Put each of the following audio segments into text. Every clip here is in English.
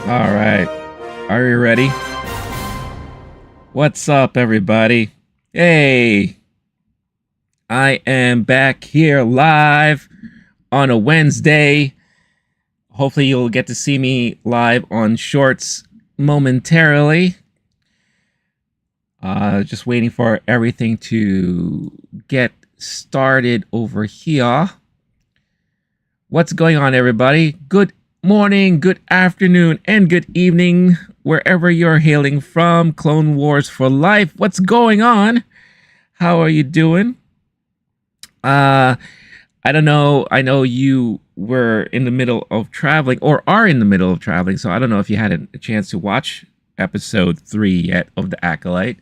All right. Are you ready? What's up, everybody? Hey, I am back here live on a Wednesday. Hopefully, you'll get to see me live on Shorts momentarily. Just waiting for everything to get started over here. What's going on, everybody? Good morning, good afternoon, and good evening, wherever you're hailing from. Clone Wars for life. What's going on? How are you doing? I don't know. I know you were in the middle of traveling or are in the middle of traveling, so I don't know if you had a chance to watch episode 3 yet of The Acolyte.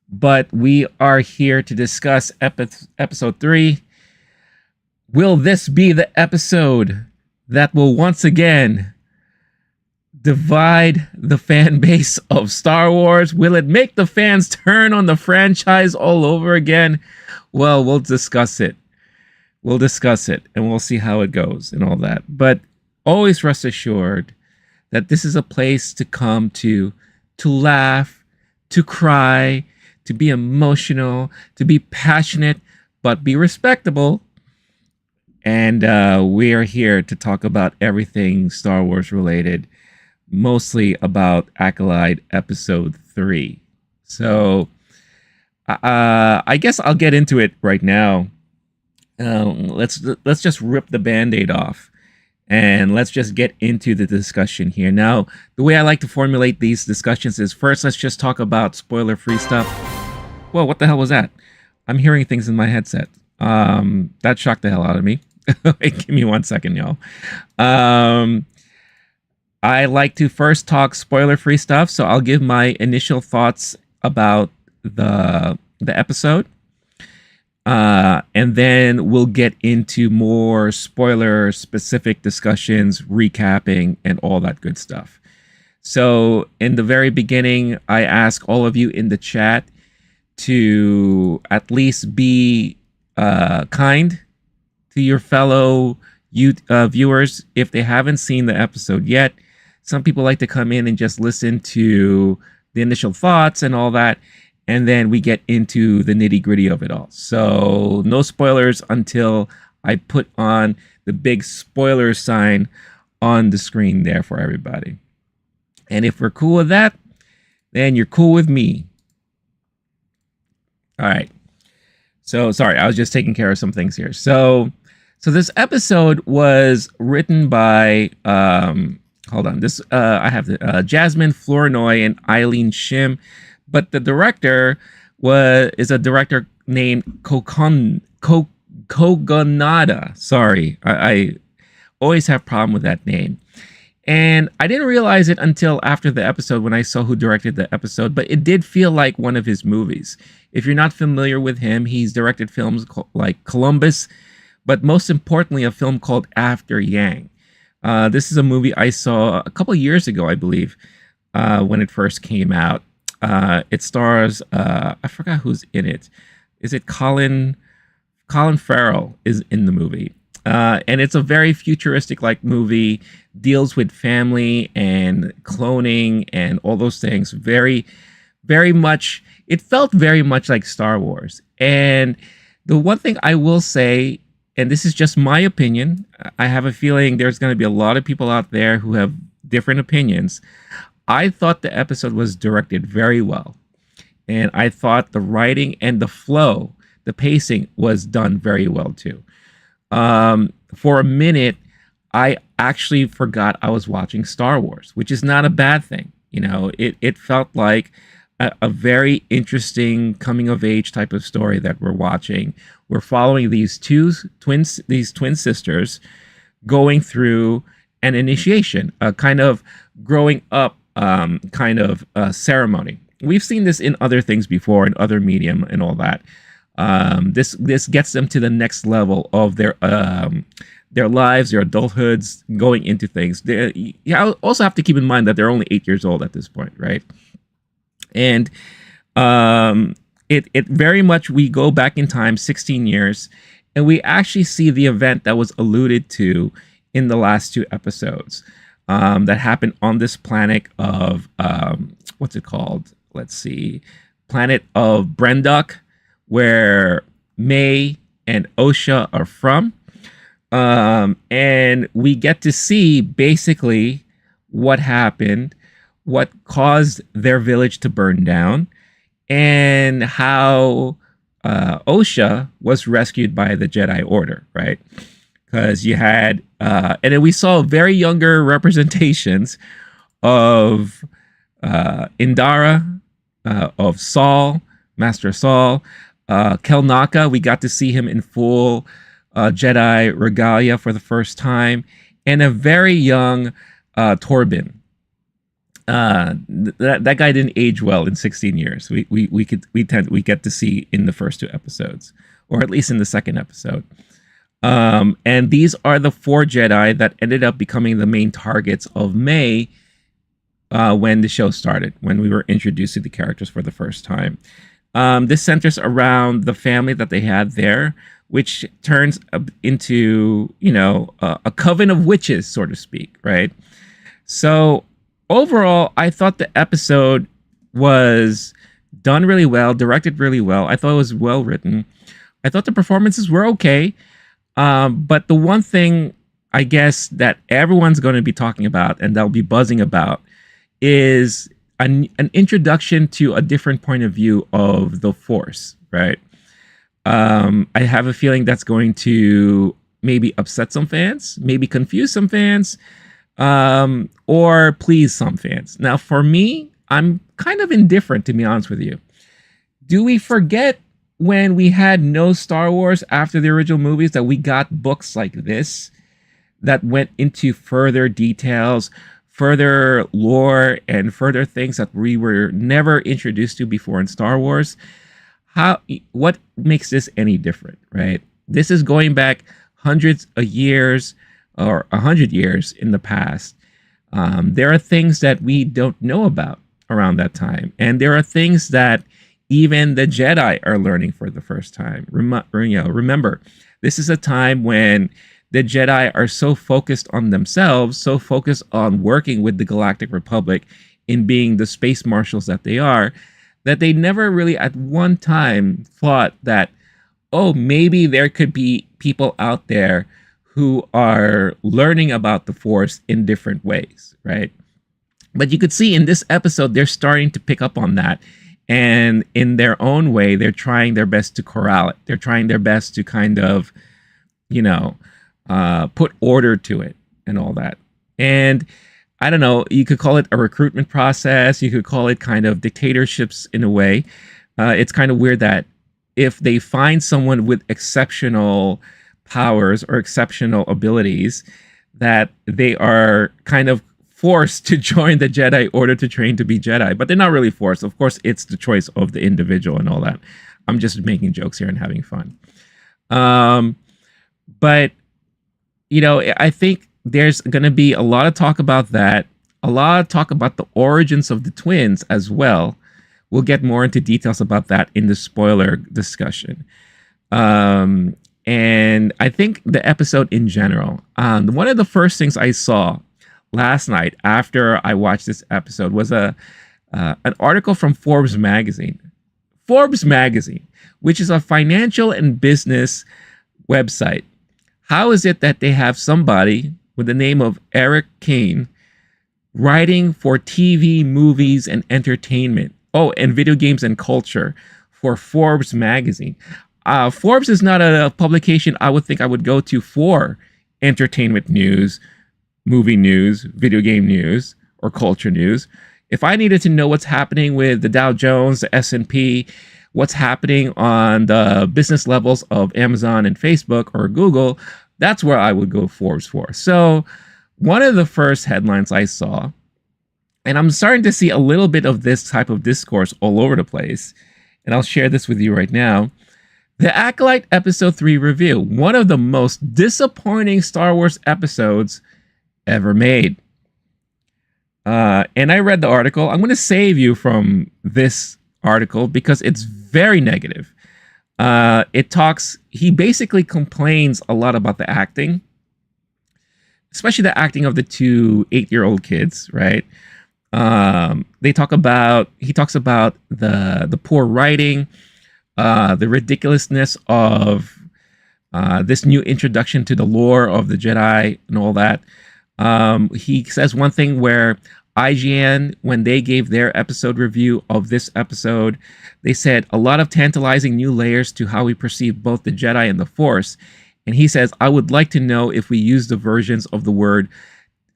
But we are here to discuss episode 3. Will this be the episode that will once again divide the fan base of Star Wars? Will it make the fans turn on the franchise all over again? Well, we'll discuss it. We'll discuss it and we'll see how it goes and all that. But always rest assured that this is a place to come to laugh, to cry, to be emotional, to be passionate, but be respectable. And we are here to talk about everything Star Wars related, mostly about Acolyte episode 3. So I guess I'll get into it right now. Let's just rip the Band-Aid off and let's just get into the discussion here. Now, the way I like to formulate these discussions is first, let's just talk about spoiler-free stuff. Whoa, what the hell was that? I'm hearing things in my headset. That shocked the hell out of me. Wait, give me 1 second, y'all. I like to first talk spoiler-free stuff, so I'll give my initial thoughts about the episode, and then we'll get into more spoiler-specific discussions, recapping, and all that good stuff. So, in the very beginning, I ask all of you in the chat to at least be kind to your fellow viewers if they haven't seen the episode yet. Some people like to come in and just listen to the initial thoughts and all that, and then we get into the nitty-gritty of it all. So no spoilers until I put on the big spoiler sign on the screen there for everybody. And if we're cool with that, then you're cool with me. All right. So sorry, I was just taking care of some things here. So this episode was written by hold on. This I have the Jasmine Flournoy and Eileen Shim, but the director is a director named Kogonada. Sorry, I always have problem with that name. And I didn't realize it until after the episode when I saw who directed the episode, but it did feel like one of his movies. If you're not familiar with him, he's directed films like Columbus, but most importantly, a film called After Yang. This is a movie I saw a couple years ago, I believe, when it first came out. It stars, I forgot who's in it. Is it Colin Farrell is in the movie. And it's a very futuristic like movie, deals with family and cloning and all those things. Very, very much, it felt very much like Star Wars. And the one thing I will say, and this is just my opinion, I have a feeling there's going to be a lot of people out there who have different opinions. I thought the episode was directed very well. And I thought the writing and the flow, the pacing was done very well too. For a minute, I actually forgot I was watching Star Wars, which is not a bad thing. You know, it felt like a very interesting coming of age type of story that we're watching. We're following these twin sisters going through an initiation, a kind of growing up ceremony. We've seen this in other things before, in other medium and all that. This gets them to the next level of their lives, their adulthoods, going into things. You also have to keep in mind that they're only 8 years old at this point, right? And it very much, we go back in time 16 years, and we actually see the event that was alluded to in the last 2 episodes. that happened on this planet of what's it called? Let's see, planet of Brenduk, where May and Osha are from. And we get to see basically what happened, what caused their village to burn down, and how Osha was rescued by the Jedi Order, right? Because you had, and then we saw very younger representations of Indara, of Saul, Master Saul, Kelnaka. We got to see him in full Jedi regalia for the first time, and a very young Torben. That guy didn't age well in 16 years. We get to see in the first 2 episodes, or at least in the second episode. And these are the 4 Jedi that ended up becoming the main targets of May when the show started, when we were introduced to the characters for the first time. This centers around the family that they had there, which turns into, a coven of witches, so to speak, right? So overall, I thought the episode was done really well, directed really well. I thought it was well written. I thought the performances were okay. But the one thing, I guess, that everyone's going to be talking about and they'll be buzzing about is an introduction to a different point of view of the Force, right? I have a feeling that's going to maybe upset some fans, maybe confuse some fans, or please some fans. Now, for me, I'm kind of indifferent, to be honest with you. Do we forget when we had no Star Wars after the original movies that we got books like this that went into further details, further lore, and further things that we were never introduced to before in Star Wars? What makes this any different, right? This is going back hundreds of years or 100 years in the past. There are things that we don't know about around that time, and there are things that even the Jedi are learning for the first time. Remember, this is a time when the Jedi are so focused on themselves, so focused on working with the Galactic Republic in being the space marshals that they are, that they never really at one time thought that, oh, maybe there could be people out there who are learning about the Force in different ways, right? But you could see in this episode, they're starting to pick up on that. And in their own way, they're trying their best to corral it. They're trying their best to kind of, put order to it and all that. And I don't know, you could call it a recruitment process. You could call it kind of dictatorships in a way. It's kind of weird that if they find someone with exceptional powers or exceptional abilities, that they are kind of forced to join the Jedi Order to train to be Jedi, but they're not really forced. Of course, it's the choice of the individual and all that. I'm just making jokes here and having fun. But, I think there's going to be a lot of talk about that, a lot of talk about the origins of the twins as well. We'll get more into details about that in the spoiler discussion. And I think the episode in general, one of the first things I saw last night after I watched this episode was an article from Forbes magazine. Forbes magazine, which is a financial and business website. How is it that they have somebody with the name of Eric Kane writing for TV, movies, and entertainment? Oh, and video games and culture for Forbes magazine. Forbes is not a publication I would think I would go to for entertainment news, movie news, video game news, or culture news. If I needed to know what's happening with the Dow Jones, the S&P, what's happening on the business levels of Amazon and Facebook or Google, that's where I would go Forbes for. So one of the first headlines I saw, and I'm starting to see a little bit of this type of discourse all over the place, and I'll share this with you right now. The Acolyte Episode 3 review, one of the most disappointing Star Wars episodes ever made. And I read the article. I'm going to save you from this article because it's very negative. He basically complains a lot about the acting. especially the acting of the two 8-year-old kids, right? He talks about the poor writing, the ridiculousness of this new introduction to the lore of the Jedi and all that. He says one thing where IGN, when they gave their episode review of this episode, they said a lot of tantalizing new layers to how we perceive both the Jedi and the Force. And he says, I would like to know if we use the versions of the word,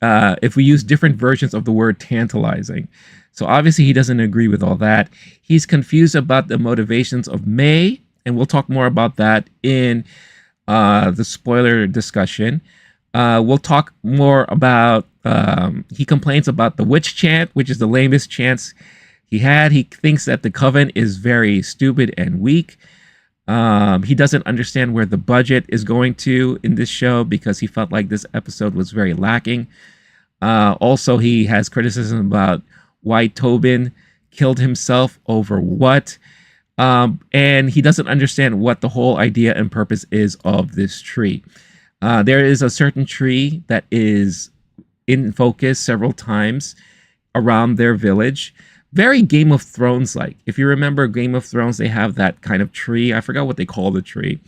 if we use different versions of the word tantalizing. So obviously he doesn't agree with all that. He's confused about the motivations of May, and we'll talk more about that in the spoiler discussion. We'll talk more about, he complains about the witch chant, which is the lamest chants he had. He thinks that the Coven is very stupid and weak. He doesn't understand where the budget is going to in this show because he felt like this episode was very lacking. Also, he has criticism about why Tobin killed himself over what. And he doesn't understand what the whole idea and purpose is of this tree. There is a certain tree that is in focus several times around their village. Very Game of Thrones-like. If you remember Game of Thrones, they have that kind of tree. I forgot what they call the tree.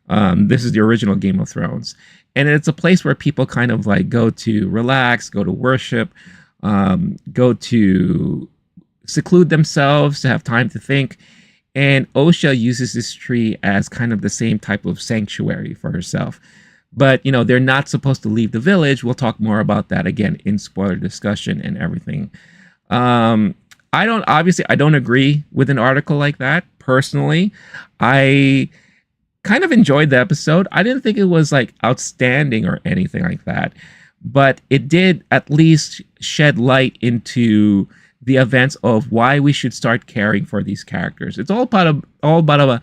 This is the original Game of Thrones. And it's a place where people kind of like go to relax, go to worship, go to seclude themselves, to have time to think. And Osha uses this tree as kind of the same type of sanctuary for herself. But, you know, they're not supposed to leave the village. We'll talk more about that again in spoiler discussion and everything. I don't agree with an article like that. Personally, I kind of enjoyed the episode. I didn't think it was like outstanding or anything like that, but it did at least shed light into the events of why we should start caring for these characters. It's all about a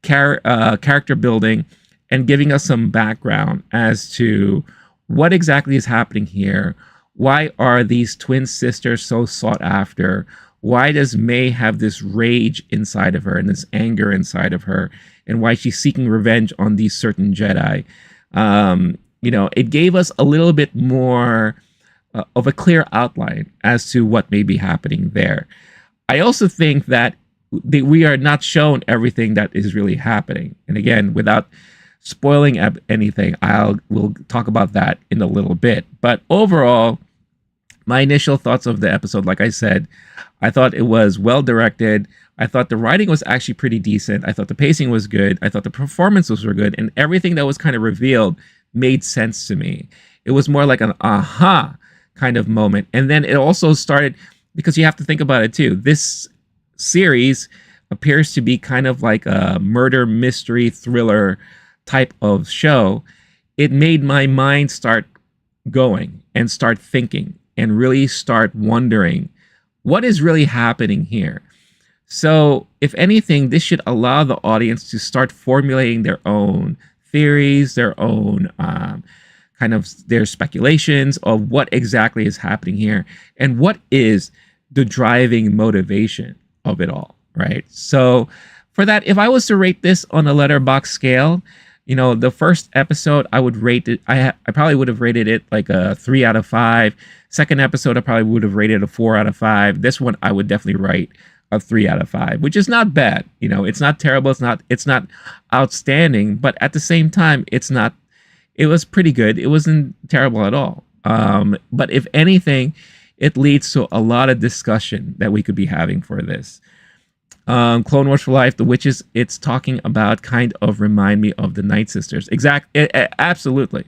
character building and giving us some background as to what exactly is happening here. Why are these twin sisters so sought after? Why does May have this rage inside of her and this anger inside of her? And why she's seeking revenge on these certain Jedi? You know, it gave us a little bit more of a clear outline as to what may be happening there. I also think that we are not shown everything that is really happening. And again, without spoiling anything, we'll talk about that in a little bit. But overall, my initial thoughts of the episode, like I said, I thought it was well directed. I thought the writing was actually pretty decent. I thought the pacing was good. I thought the performances were good. And everything that was kind of revealed made sense to me. It was more like an aha kind of moment. And then it also started, because you have to think about it too. This series appears to be kind of like a murder mystery thriller type of show. It made my mind start going and start thinking and really start wondering what is really happening here. So if anything, this should allow the audience to start formulating their own theories, their own kind of their speculations of what exactly is happening here and what is the driving motivation of it all, right? So for that, if I was to rate this on a Letterboxd scale, you know, the first episode, I would rate it, I probably would have rated it like a 3 out of 5. Second episode, I probably would have rated a 4 out of 5. This one, I would definitely rate a 3 out of 5, which is not bad. You know, it's not terrible. It's not outstanding, but at the same time, it was pretty good. It wasn't terrible at all. But if anything, it leads to a lot of discussion that we could be having for this. Clone Wars for Life, the witches it's talking about kind of remind me of the Night Sisters. Absolutely.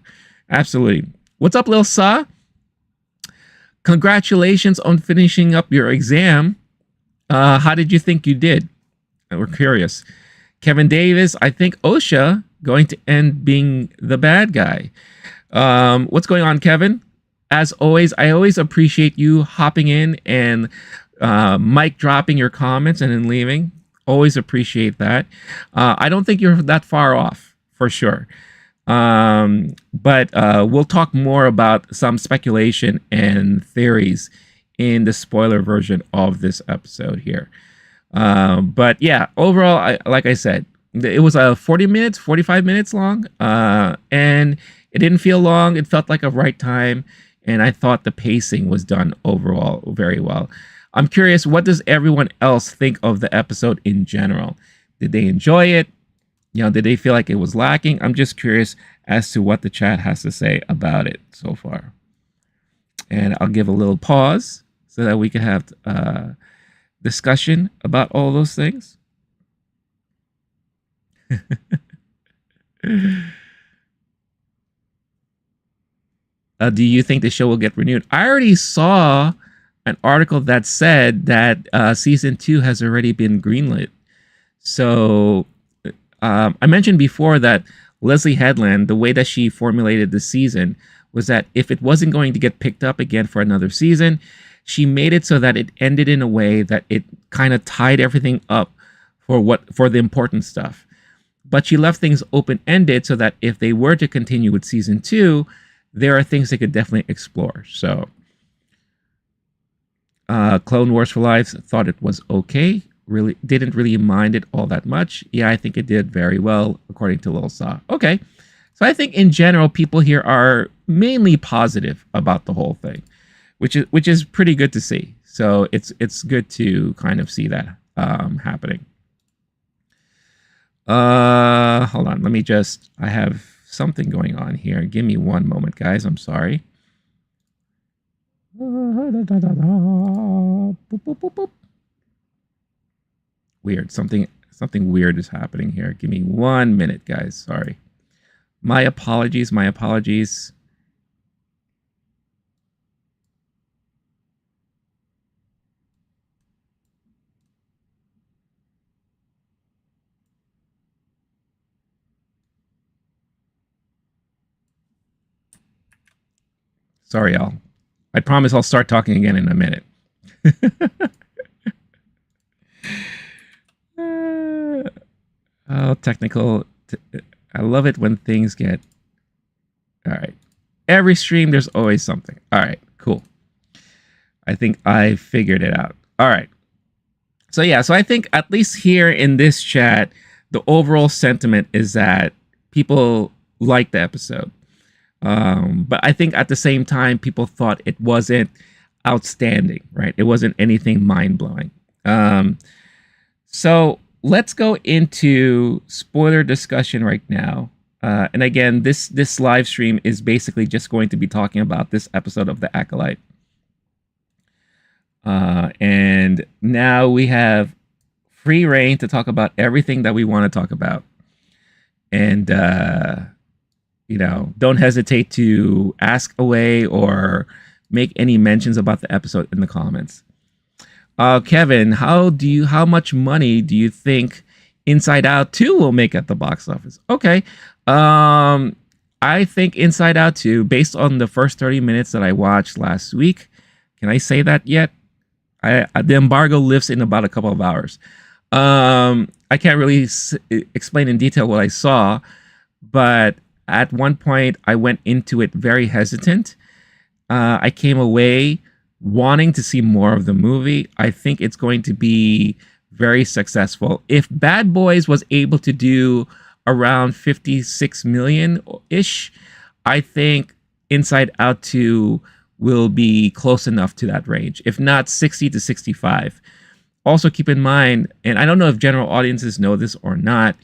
What's up, Lil Sa? Congratulations on finishing up your exam. How did you think you did? We're curious. Kevin Davis, I think Osha going to end being the bad guy. What's going on, Kevin? As always, I always appreciate you hopping in and mic dropping your comments and then leaving. Always appreciate that. I don't think you're that far off, for sure. But we'll talk more about some speculation and theories in the spoiler version of this episode here. But yeah, overall, like I said, It was 40 minutes, 45 minutes long, and it didn't feel long. It felt like a right time, and I thought the pacing was done overall very well. I'm curious, what does everyone else think of the episode in general? Did they enjoy it? Did they feel like it was lacking? I'm just curious as to what the chat has to say about it so far. And I'll give a little pause so that we can have discussion about all those things. Do you think the show will get renewed? I already saw an article that said that season 2 has already been greenlit. So I mentioned before that Leslie Headland, the way that she formulated the season was that if it wasn't going to get picked up again for another season, she made it so that it ended in a way that it kind of tied everything up for the important stuff. But she left things open-ended so that if they were to continue with season 2, there are things they could definitely explore. So Clone Wars for Life thought it was okay. Really didn't really mind it all that much. Yeah, I think it did very well, according to Lil Saw. Okay. So I think in general, people here are mainly positive about the whole thing, which is pretty good to see. So it's good to kind of see that happening. Hold on. I have something going on here. Give me one moment, guys. I'm sorry. Weird. Something weird is happening here. Give me 1 minute, guys. Sorry. My apologies. Sorry, y'all. I promise I'll start talking again in a minute. Technical. I love it when things get... All right. Every stream, there's always something. All right, cool. I think I figured it out. All right. So yeah, so I think at least here in this chat, the overall sentiment is that people liked the episode. But I think at the same time, people thought it wasn't outstanding, right? It wasn't anything mind-blowing. So let's go into spoiler discussion right now. And again, this live stream is basically just going to be talking about this episode of The Acolyte. And now we have free reign to talk about everything that we want to talk about. And, don't hesitate to ask away or make any mentions about the episode in the comments. Kevin, how much money do you think Inside Out 2 will make at the box office? Okay. I think Inside Out 2, based on the first 30 minutes that I watched last week, can I say that yet? The embargo lifts in about a couple of hours. I can't really explain in detail what I saw, but at one point I went into it very hesitant. I came away wanting to see more of the movie. I think it's going to be very successful. If Bad Boys was able to do around 56 million-ish, I think Inside Out 2 will be close enough to that range, if not 60 to 65. Also keep in mind, and I don't know if general audiences know this or not,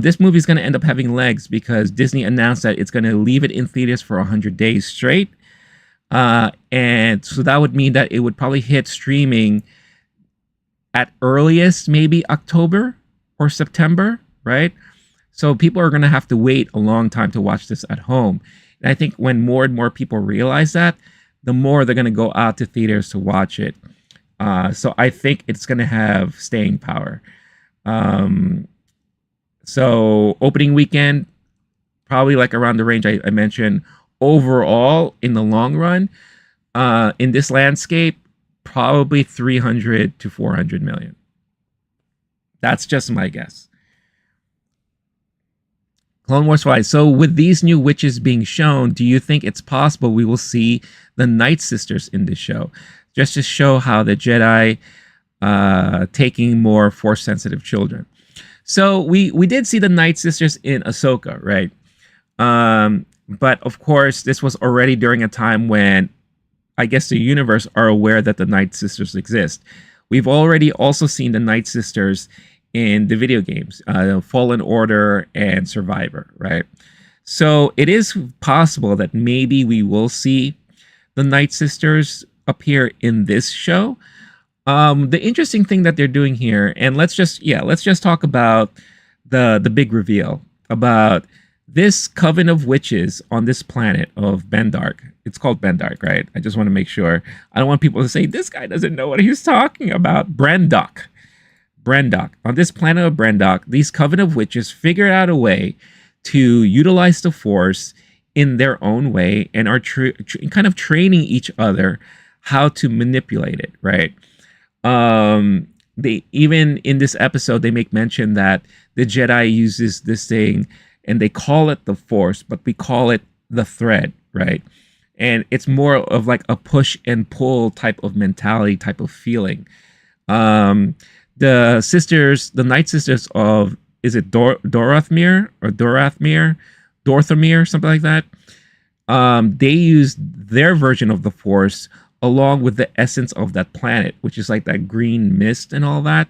this movie is going to end up having legs because Disney announced that it's going to leave it in theaters for 100 days straight. And so that would mean that it would probably hit streaming at earliest, maybe October or September, right? So people are going to have to wait a long time to watch this at home. And I think when more and more people realize that, the more they're going to go out to theaters to watch it. So I think it's going to have staying power. So opening weekend, probably like around the range I mentioned. Overall, in the long run, in this landscape, probably 300 to 400 million. That's just my guess. Clone Wars wise. So with these new witches being shown, do you think it's possible we will see the Night Sisters in this show? Just to show how the Jedi taking more Force-sensitive children. So we did see the Night Sisters in Ahsoka, right? But of course, this was already during a time when I guess the universe are aware that the Night Sisters exist. We've already also seen the Night Sisters in the video games, Fallen Order and Survivor, right? So it is possible that maybe we will see the Night Sisters appear in this show. The interesting thing that they're doing here, and let's just talk about the big reveal about this coven of witches on this planet of Bendark. It's called Bendark, right? I just want to make sure. I don't want people to say this guy doesn't know what he's talking about. Brendok. On this planet of Brendok, these coven of witches figured out a way to utilize the Force in their own way and are kind of training each other how to manipulate it, right? They even in this episode they make mention that the Jedi uses this thing and they call it the Force, but we call it the thread, right? And it's more of like a push and pull type of mentality, type of feeling. The sisters, the Night Sisters of, is it Dorothmere or Dorthamir, something like that? They use their version of the Force along with the essence of that planet, which is like that green mist and all that.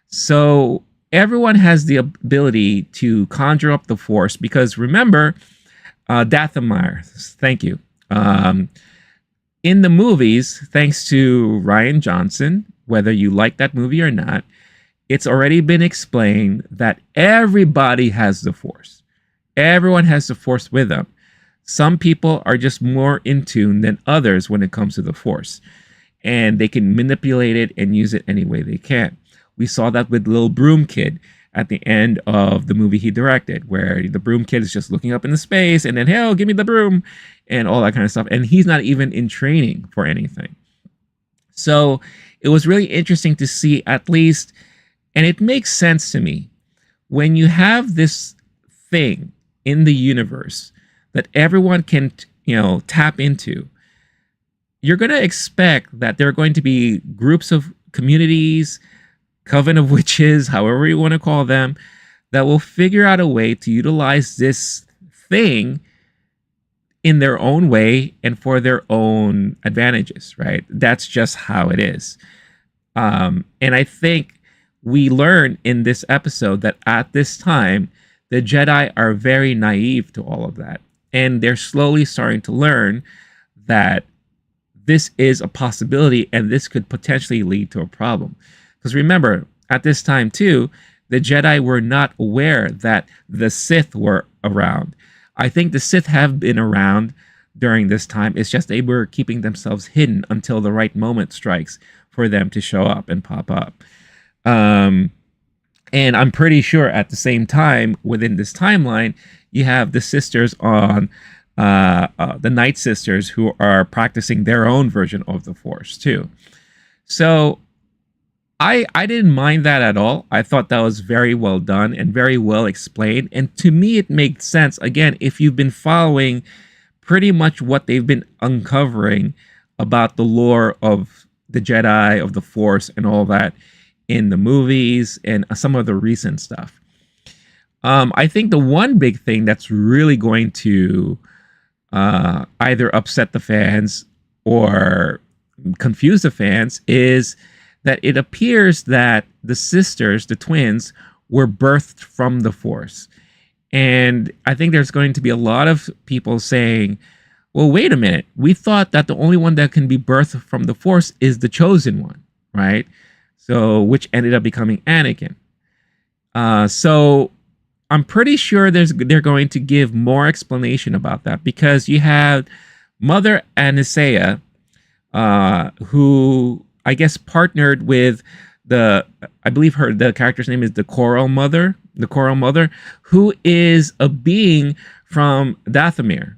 So everyone has the ability to conjure up the Force because remember, Dathomir, thank you. In the movies, thanks to Rian Johnson, whether you like that movie or not, it's already been explained that everybody has the Force. Everyone has the Force with them. Some people are just more in tune than others when it comes to the Force, and they can manipulate it and use it any way they can. We saw that with Little Broom Kid at the end of the movie he directed, where the broom kid is just looking up into space and then, hell, give me the broom and all that kind of stuff. And he's not even in training for anything. So it was really interesting to see at least, and it makes sense to me, when you have this thing in the universe that everyone can, tap into, you're going to expect that there are going to be groups of communities, coven of witches, however you want to call them, that will figure out a way to utilize this thing in their own way and for their own advantages, right? That's just how it is. And I think we learn in this episode that at this time, the Jedi are very naive to all of that. And they're slowly starting to learn that this is a possibility and this could potentially lead to a problem. Because remember, at this time too, the Jedi were not aware that the Sith were around. I think the Sith have been around during this time. It's just they were keeping themselves hidden until the right moment strikes for them to show up and pop up. And I'm pretty sure at the same time, within this timeline, you have the sisters on the Night Sisters who are practicing their own version of the Force too. So I didn't mind that at all. I thought that was very well done and very well explained. And to me, it makes sense. Again, if you've been following pretty much what they've been uncovering about the lore of the Jedi, of the Force, and all that in the movies and some of the recent stuff. I think the one big thing that's really going to either upset the fans or confuse the fans is that it appears that the sisters, the twins, were birthed from the Force. And I think there's going to be a lot of people saying, well, wait a minute. We thought that the only one that can be birthed from the Force is the chosen one, right? So, which ended up becoming Anakin. So I'm pretty sure they're going to give more explanation about that because you have Mother Anastasia, who I guess partnered with I believe the character's name is the Coral Mother, who is a being from Dathomir,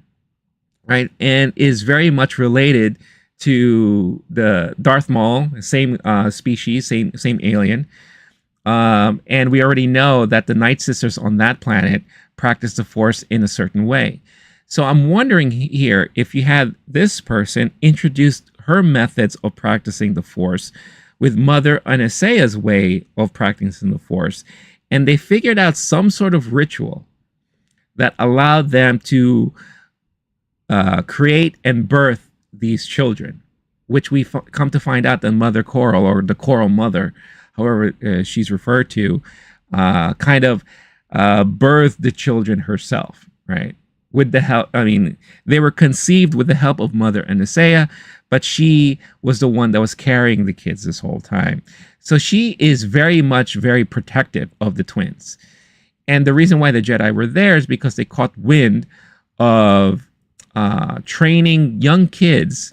right? And is very much related to the Darth Maul, same species, same alien. And we already know that the Night Sisters on that planet practice the Force in a certain way. So I'm wondering here if you had this person introduce her methods of practicing the Force with Mother Anastasia's way of practicing the Force, and they figured out some sort of ritual that allowed them to create and birth these children, which we come to find out that Mother Coral, or the Coral Mother, however she's referred to, kind of birthed the children herself, right? With the help, I mean, they were conceived with the help of Mother Anastasia, but she was the one that was carrying the kids this whole time. So she is very protective of the twins. And the reason why the Jedi were there is because they caught wind of training young kids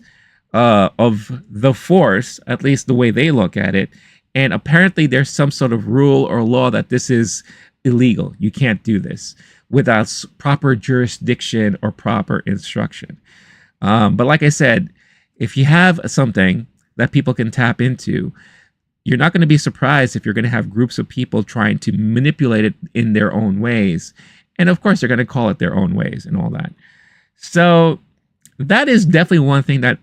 of the Force, at least the way they look at it. And apparently there's some sort of rule or law that this is illegal. You can't do this without proper jurisdiction or proper instruction. But like I said, if you have something that people can tap into, you're not going to be surprised if you're going to have groups of people trying to manipulate it in their own ways. And of course, they're going to call it their own ways and all that. So that is definitely one thing that,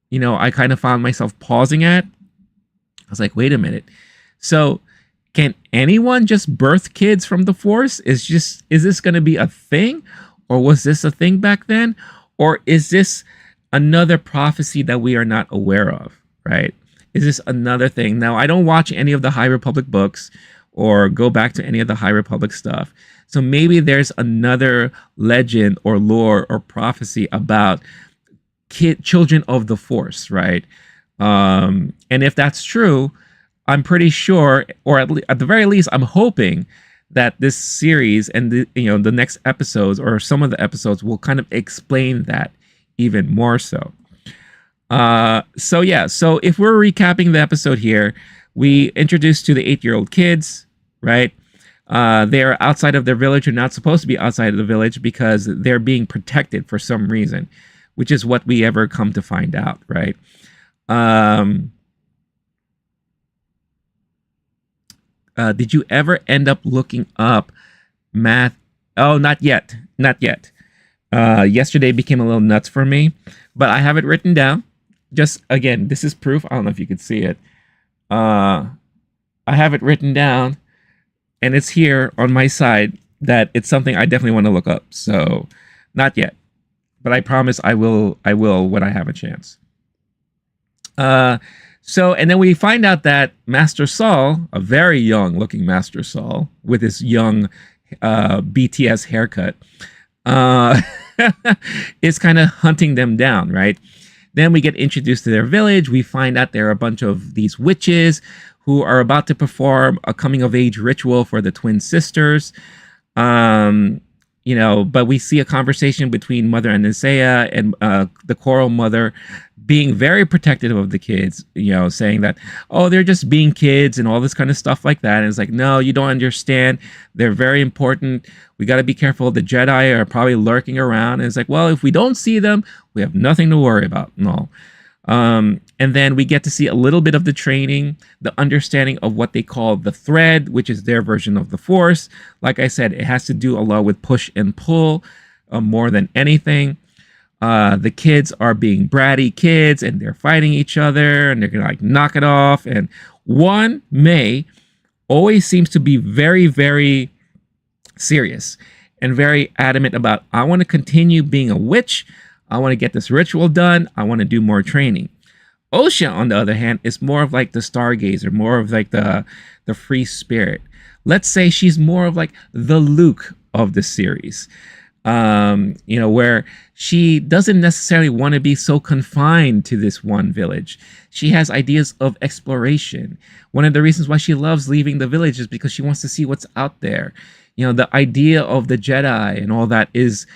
you know, I kind of found myself pausing at. I was like, wait a minute. So can anyone just birth kids from the Force? Is this going to be a thing? Or was this a thing back then? Or is this another prophecy that we are not aware of, right? Is this another thing? Now, I don't watch any of the High Republic books or go back to any of the High Republic stuff. So maybe there's another legend or lore or prophecy about children of the Force, right? And if that's true, I'm pretty sure, or at the very least, I'm hoping that this series and the next episodes or some of the episodes will kind of explain that even more so. So yeah, so if we're recapping the episode here, we introduced to the 8-year-old kids, right? They're outside of their village. They're not supposed to be outside of the village because they're being protected for some reason, which is what we ever come to find out, right? Did you ever end up looking up math? Oh, not yet. Not yet. Yesterday became a little nuts for me, but I have it written down. Just, again, this is proof. I don't know if you could see it. I have it written down, and it's here on my side that it's something I definitely want to look up. So, not yet. But I promise I will when I have a chance. So, and then we find out that Master Saul, a very young-looking Master Saul, with his young BTS haircut, is kind of hunting them down, right? Then we get introduced to their village. We find out there are a bunch of these witches who are about to perform a coming-of-age ritual for the twin sisters. You know, but we see a conversation between Mother Anastasia and the Coral Mother being very protective of the kids, you know, saying that, oh, they're just being kids and all this kind of stuff like that. And it's like, no, you don't understand. They're very important. We got to be careful. The Jedi are probably lurking around. And it's like, well, if we don't see them, we have nothing to worry about. No. And then we get to see a little bit of the training, the understanding of what they call the thread, which is their version of the Force. Like I said, it has to do a lot with push and pull more than anything. The kids are being bratty kids and they're fighting each other and they're going to like knock it off. And one, May, always seems to be very, very serious and very adamant about, I want to continue being a witch. I want to get this ritual done. I want to do more training. Osha, on the other hand, is more of like the stargazer, more of like the free spirit. Let's say she's more of like the Luke of the series. You know, where she doesn't necessarily want to be so confined to this one village. She has ideas of exploration. One of the reasons why she loves leaving the village is because she wants to see what's out there. You know, the idea of the Jedi and all that is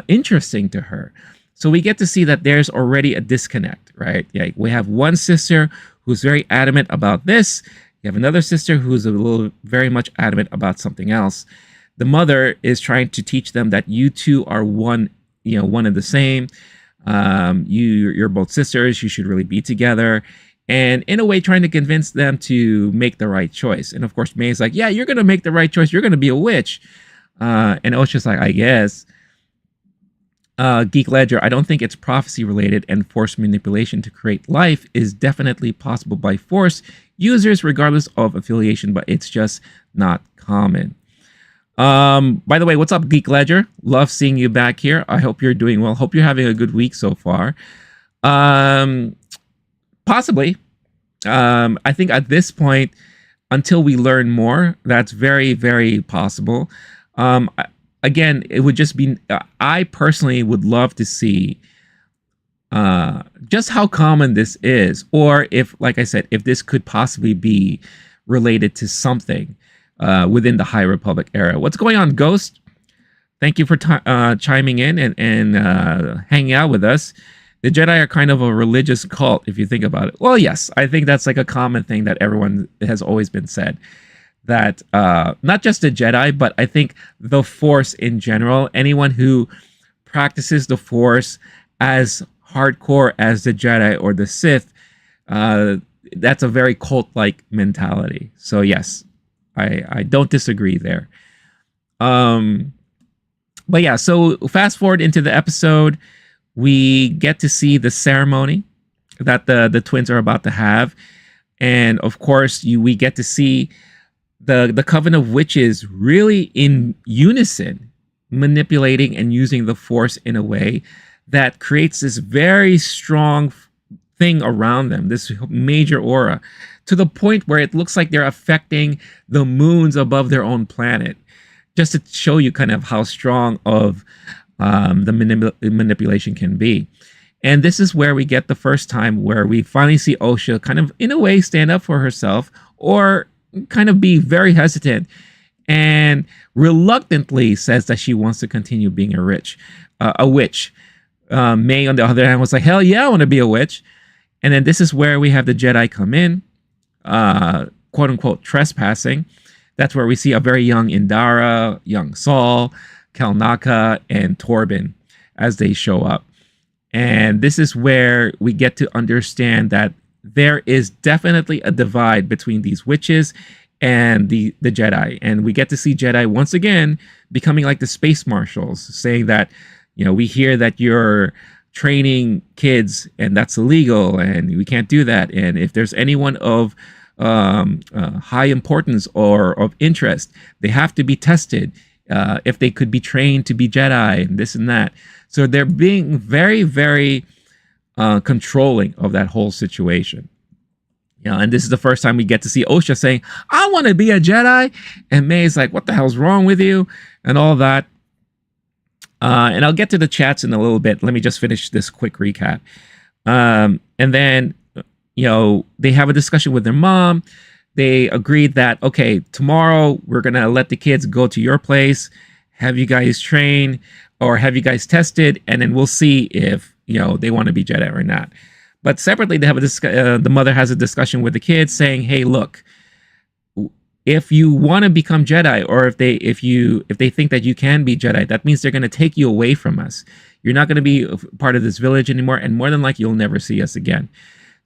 interesting to her. So we get to see that there's already a disconnect, right? Yeah, we have one sister who's very adamant about this. You have another sister who's a little very much adamant about something else. The mother is trying to teach them that you two are one, you know, one and the same. You're both sisters. You should really be together. And in a way, trying to convince them to make the right choice. And of course, May's like, yeah, you're going to make the right choice. You're going to be a witch. And Osha's like, I guess. Geek Ledger, I don't think it's prophecy related, and force manipulation to create life is definitely possible by force users regardless of affiliation, but it's just not common. By the way, what's up, Geek Ledger? Love seeing you back here. I hope you're doing well. Hope you're having a good week so far. Possibly. I think at this point, until we learn more, that's very, very possible. Again, it would just be, I personally would love to see just how common this is, or if, like I said, if this could possibly be related to something within the High Republic era. What's going on, Ghost? Thank you for chiming in and hanging out with us. The Jedi are kind of a religious cult, if you think about it. Well, yes, I think that's like a common thing that everyone has always been said. That not just the Jedi, but I think the Force in general, anyone who practices the Force as hardcore as the Jedi or the Sith, that's a very cult-like mentality. So yes, I don't disagree there. But yeah, so fast forward into the episode, we get to see the ceremony that the twins are about to have, and of course, we get to see the Coven of Witches really in unison, manipulating and using the Force in a way that creates this very strong thing around them, this major aura, to the point where it looks like they're affecting the moons above their own planet, just to show you kind of how strong of the manipulation can be. And this is where we get the first time where we finally see Osha kind of, in a way, stand up for herself, or kind of be very hesitant and reluctantly says that she wants to continue being a witch. May, on the other hand, was like, hell yeah, I want to be a witch. And then this is where we have the Jedi come in, quote unquote, trespassing. That's where we see a very young Indara, young Saul, Kalnaka, and Torben as they show up. And this is where we get to understand that there is definitely a divide between these witches and the Jedi. And we get to see Jedi once again becoming like the space marshals, saying that, you know, we hear that you're training kids and that's illegal and we can't do that. And if there's anyone of high importance or of interest, they have to be tested if they could be trained to be Jedi and this and that. So they're being very, very controlling of that whole situation. You know, and this is the first time we get to see Osha saying, I want to be a Jedi. And May's like, what the hell's wrong with you? And all that. And I'll get to the chats in a little bit. Let me just finish this quick recap. And then, you know, they have a discussion with their mom. They agreed that, okay, tomorrow we're going to let the kids go to your place, have you guys train or have you guys tested, and then we'll see if, you know, they want to be Jedi or not. But separately, they have the mother has a discussion with the kids saying, hey, look, if you want to become Jedi, or if they think that you can be Jedi, that means they're going to take you away from us. You're not going to be part of this village anymore, and more than likely, you'll never see us again.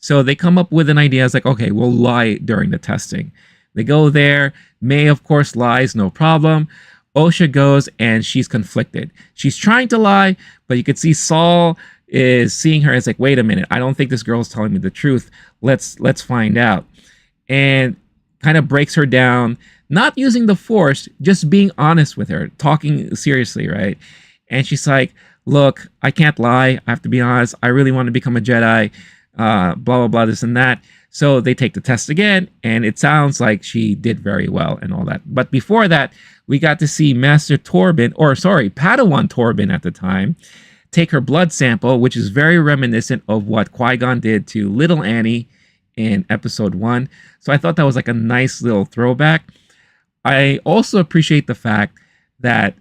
So they come up with an idea. It's like, okay, we'll lie during the testing. They go there. May, of course, lies, no problem. Osha goes, and she's conflicted. She's trying to lie, but you could see Saul is seeing her as like, wait a minute, I don't think this girl is telling me the truth. Let's find out. And kind of breaks her down, not using the Force, just being honest with her, talking seriously, right? And she's like, look, I can't lie. I have to be honest. I really want to become a Jedi, blah, blah, blah, this and that. So they take the test again, and it sounds like she did very well and all that. But before that, we got to see Master Torben, or sorry, Padawan Torben at the time, take her blood sample, which is very reminiscent of what Qui-Gon did to little Annie in episode 1. So I thought that was like a nice little throwback. I also appreciate the fact that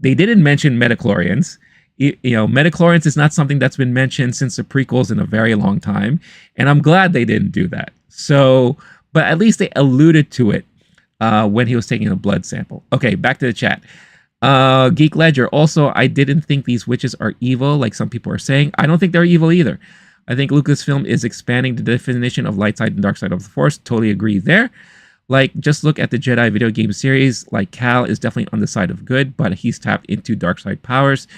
they didn't mention metachlorians. You know, metachlorians is not something that's been mentioned since the prequels in a very long time. And I'm glad they didn't do that. So, but at least they alluded to it when he was taking a blood sample. Okay, back to the chat. Geek Ledger, also, I didn't think these witches are evil, like some people are saying. I don't think they're evil either. I think Lucasfilm is expanding the definition of light side and dark side of the Force. Totally agree there. Like, just look at the Jedi video game series. Like, Cal is definitely on the side of good, but he's tapped into dark side powers.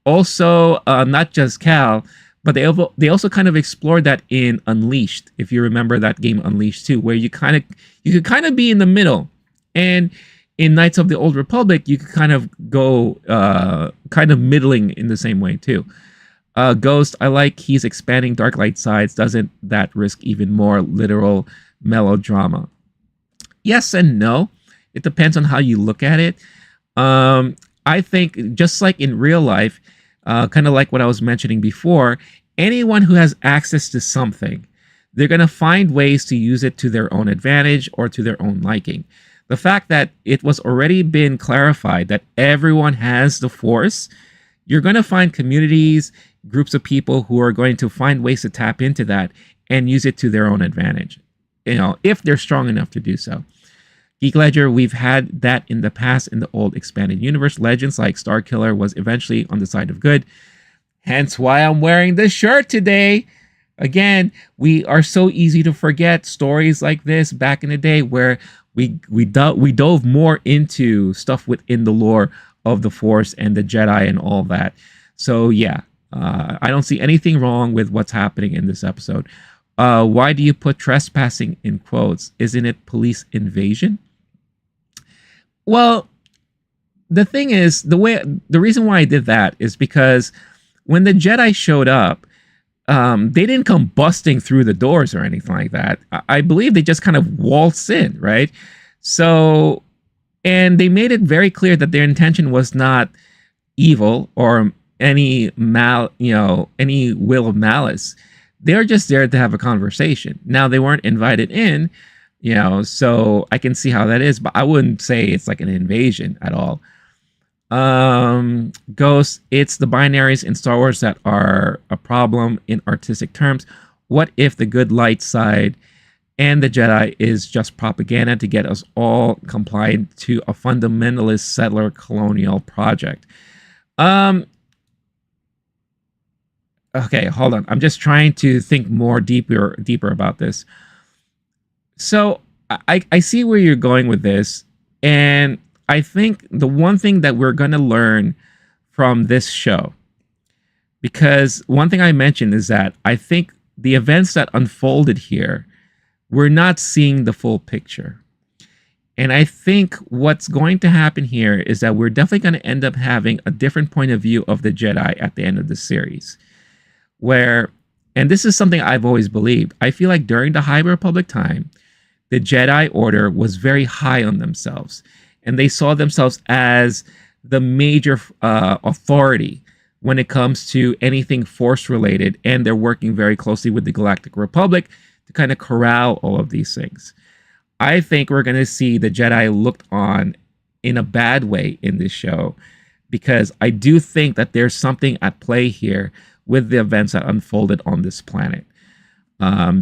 Also, not just Cal, but they also kind of explored that in Unleashed. If you remember that game Unleashed too, where you could kind of be in the middle. And in Knights of the Old Republic, you could kind of go kind of middling in the same way too. Ghost, I like he's expanding dark light sides. Doesn't that risk even more literal melodrama? Yes and no. It depends on how you look at it. I think just like in real life, kind of like what I was mentioning before, anyone who has access to something, they're going to find ways to use it to their own advantage or to their own liking. The fact that it was already been clarified that everyone has the Force, you're going to find communities, groups of people who are going to find ways to tap into that and use it to their own advantage, if they're strong enough to do so. Geek Ledger, we've had that in the past in the old expanded universe. Legends like Starkiller was eventually on the side of good. Hence why I'm wearing this shirt today. Again, we are so easy to forget stories like this back in the day where we dove more into stuff within the lore of the Force and the Jedi and all that. So yeah, I don't see anything wrong with what's happening in this episode. Why do you put trespassing in quotes? Isn't it police invasion? Well, the thing is, the reason why I did that is because when the Jedi showed up, they didn't come busting through the doors or anything like that. I believe they just kind of waltzed in, right? So, and they made it very clear that their intention was not evil or any any will of malice. They're just there to have a conversation. Now, they weren't invited in, so I can see how that is, but I wouldn't say it's like an invasion at all. Ghost, it's the binaries in Star Wars that are a problem in artistic terms. What if the good light side and the Jedi is just propaganda to get us all compliant to a fundamentalist settler colonial project? Okay, hold on. I'm just trying to think more deeper about this. So I see where you're going with this, and I think the one thing that we're going to learn from this show, because one thing I mentioned is that I think the events that unfolded here, we're not seeing the full picture. And I think what's going to happen here is that we're definitely going to end up having a different point of view of the Jedi at the end of the series. And this is something I've always believed. I feel like during the High Republic time, the Jedi Order was very high on themselves. And they saw themselves as the major authority when it comes to anything Force related. And they're working very closely with the Galactic Republic to kind of corral all of these things. I think we're going to see the Jedi looked on in a bad way in this show, because I do think that there's something at play here with the events that unfolded on this planet.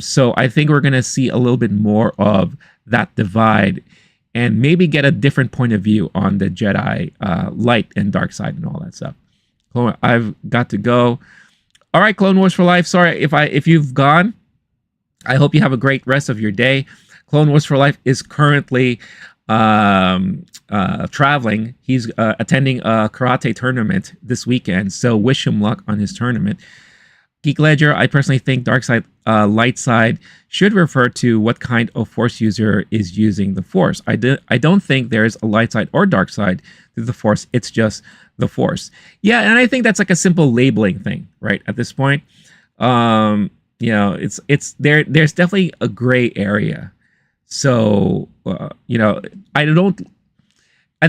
So I think we're going to see a little bit more of that divide and maybe get a different point of view on the Jedi light and dark side and all that stuff. I've got to go. All right, Clone Wars for Life. Sorry if you've gone. I hope you have a great rest of your day. Clone Wars for Life is currently traveling. He's attending a karate tournament this weekend, so wish him luck on his tournament. Geek Ledger, I personally think dark side, light side should refer to what kind of Force user is using the Force. I don't think there's a light side or dark side to the Force. It's just the Force. Yeah, and I think that's like a simple labeling thing, right? At this point, it's there's definitely a gray area. So I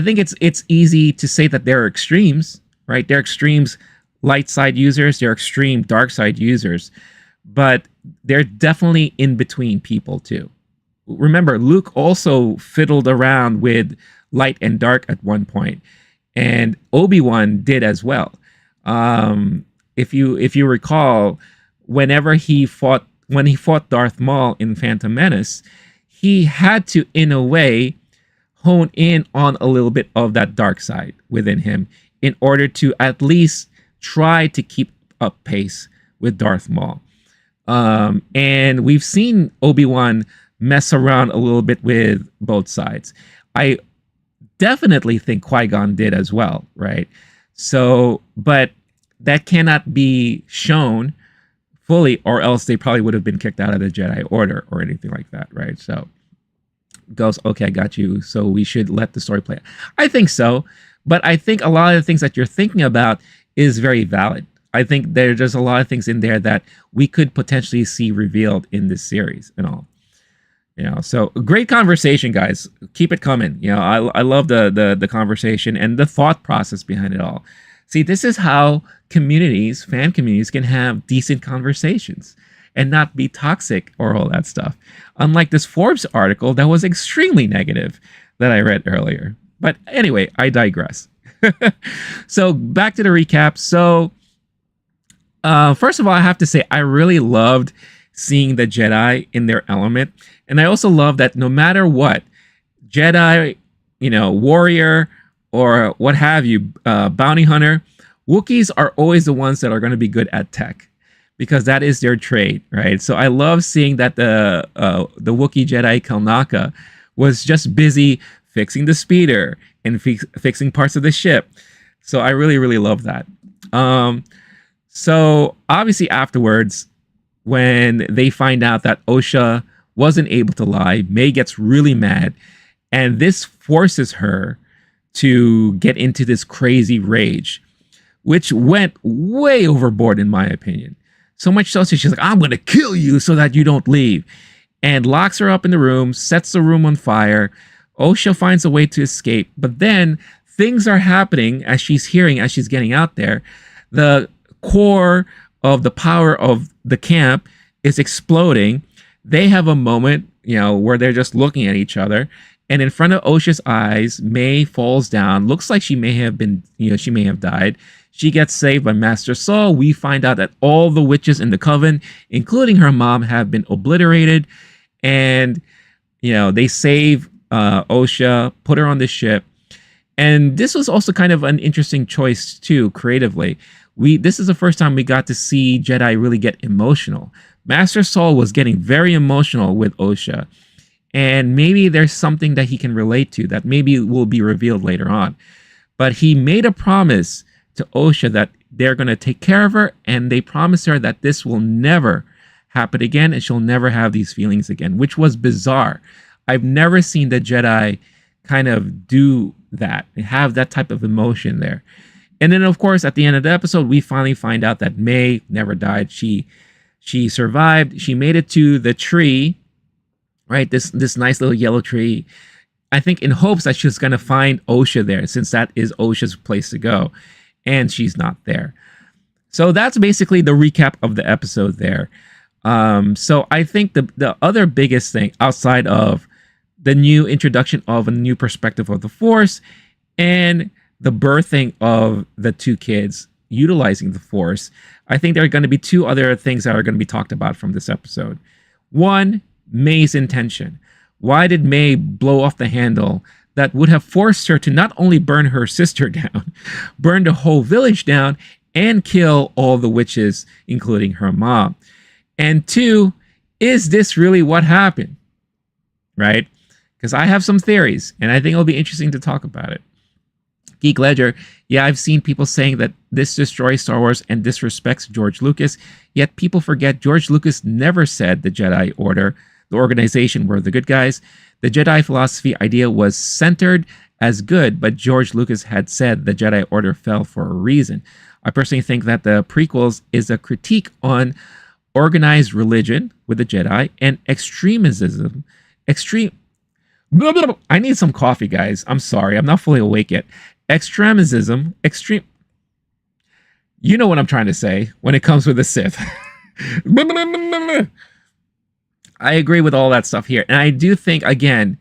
think it's easy to say that there are extremes, right? There are extremes light side users, there are extreme dark side users, but they're definitely in between people too. Remember, Luke also fiddled around with light and dark at one point, and Obi-Wan did as well. If you recall, when he fought Darth Maul in Phantom Menace, he had to, in a way, hone in on a little bit of that dark side within him in order to at least try to keep up pace with Darth Maul. And we've seen Obi-Wan mess around a little bit with both sides. I definitely think Qui-Gon did as well, right? So, but that cannot be shown fully, or else they probably would have been kicked out of the Jedi Order or anything like that, right? So, goes, okay, I got you. So we should let the story play out. I think so. But I think a lot of the things that you're thinking about is very valid. I think there's just a lot of things in there that we could potentially see revealed in this series and all. So great conversation, guys. Keep it coming. I love the conversation and the thought process behind it all. See, this is how fan communities can have decent conversations and not be toxic or all that stuff. Unlike this Forbes article that was extremely negative that I read earlier. But anyway, I digress. So back to the recap. So first of all, I have to say, I really loved seeing the Jedi in their element. And I also love that no matter what, Jedi, warrior, or what have you, bounty hunter, Wookiees are always the ones that are going to be good at tech, because that is their trade, right? So I love seeing that the Wookiee Jedi Kelnaka was just busy fixing the speeder and fixing parts of the ship. So I really, really love that. So obviously afterwards, when they find out that Osha wasn't able to lie, May gets really mad, and this forces her to get into this crazy rage, which went way overboard in my opinion. So much so she's like, I'm going to kill you so that you don't leave, and locks her up in the room, sets the room on fire. Osha finds a way to escape, but then things are happening as she's getting out there. The core of the power of the camp is exploding. They have a moment, where they're just looking at each other, and in front of Osha's eyes, May falls down. Looks like she may have been, she may have died. She gets saved by Master Saul. We find out that all the witches in the coven, including her mom, have been obliterated, and they save Osha, put her on the ship. And this was also kind of an interesting choice too, creatively. This is the first time we got to see Jedi really get emotional. Master Saul was getting very emotional with Osha, and maybe there's something that he can relate to that maybe will be revealed later on. But he made a promise to Osha that they're going to take care of her, and they promise her that this will never happen again and she'll never have these feelings again, which was bizarre. I've never seen the Jedi kind of do that and have that type of emotion there. And then, of course, at the end of the episode, we finally find out that May never died. She survived. She made it to the tree, right? This nice little yellow tree. I think in hopes that she's going to find Osha there, since that is Osha's place to go. And she's not there. So that's basically the recap of the episode there. So I think the other biggest thing outside of the new introduction of a new perspective of the Force and the birthing of the two kids utilizing the Force, I think there are going to be two other things that are going to be talked about from this episode. One, May's intention. Why did May blow off the handle that would have forced her to not only burn her sister down, burn the whole village down, and kill all the witches, including her mom? And two, is this really what happened? Right? Because I have some theories, and I think it'll be interesting to talk about it. Geek Ledger, yeah, I've seen people saying that this destroys Star Wars and disrespects George Lucas, yet people forget George Lucas never said the Jedi Order, the organization, were the good guys. The Jedi philosophy idea was centered as good, but George Lucas had said the Jedi Order fell for a reason. I personally think that the prequels is a critique on organized religion with the Jedi and extremism. I need some coffee, guys. I'm sorry. I'm not fully awake yet. Extremism. You know what I'm trying to say when it comes with the Sith. I agree with all that stuff here. And I do think, again,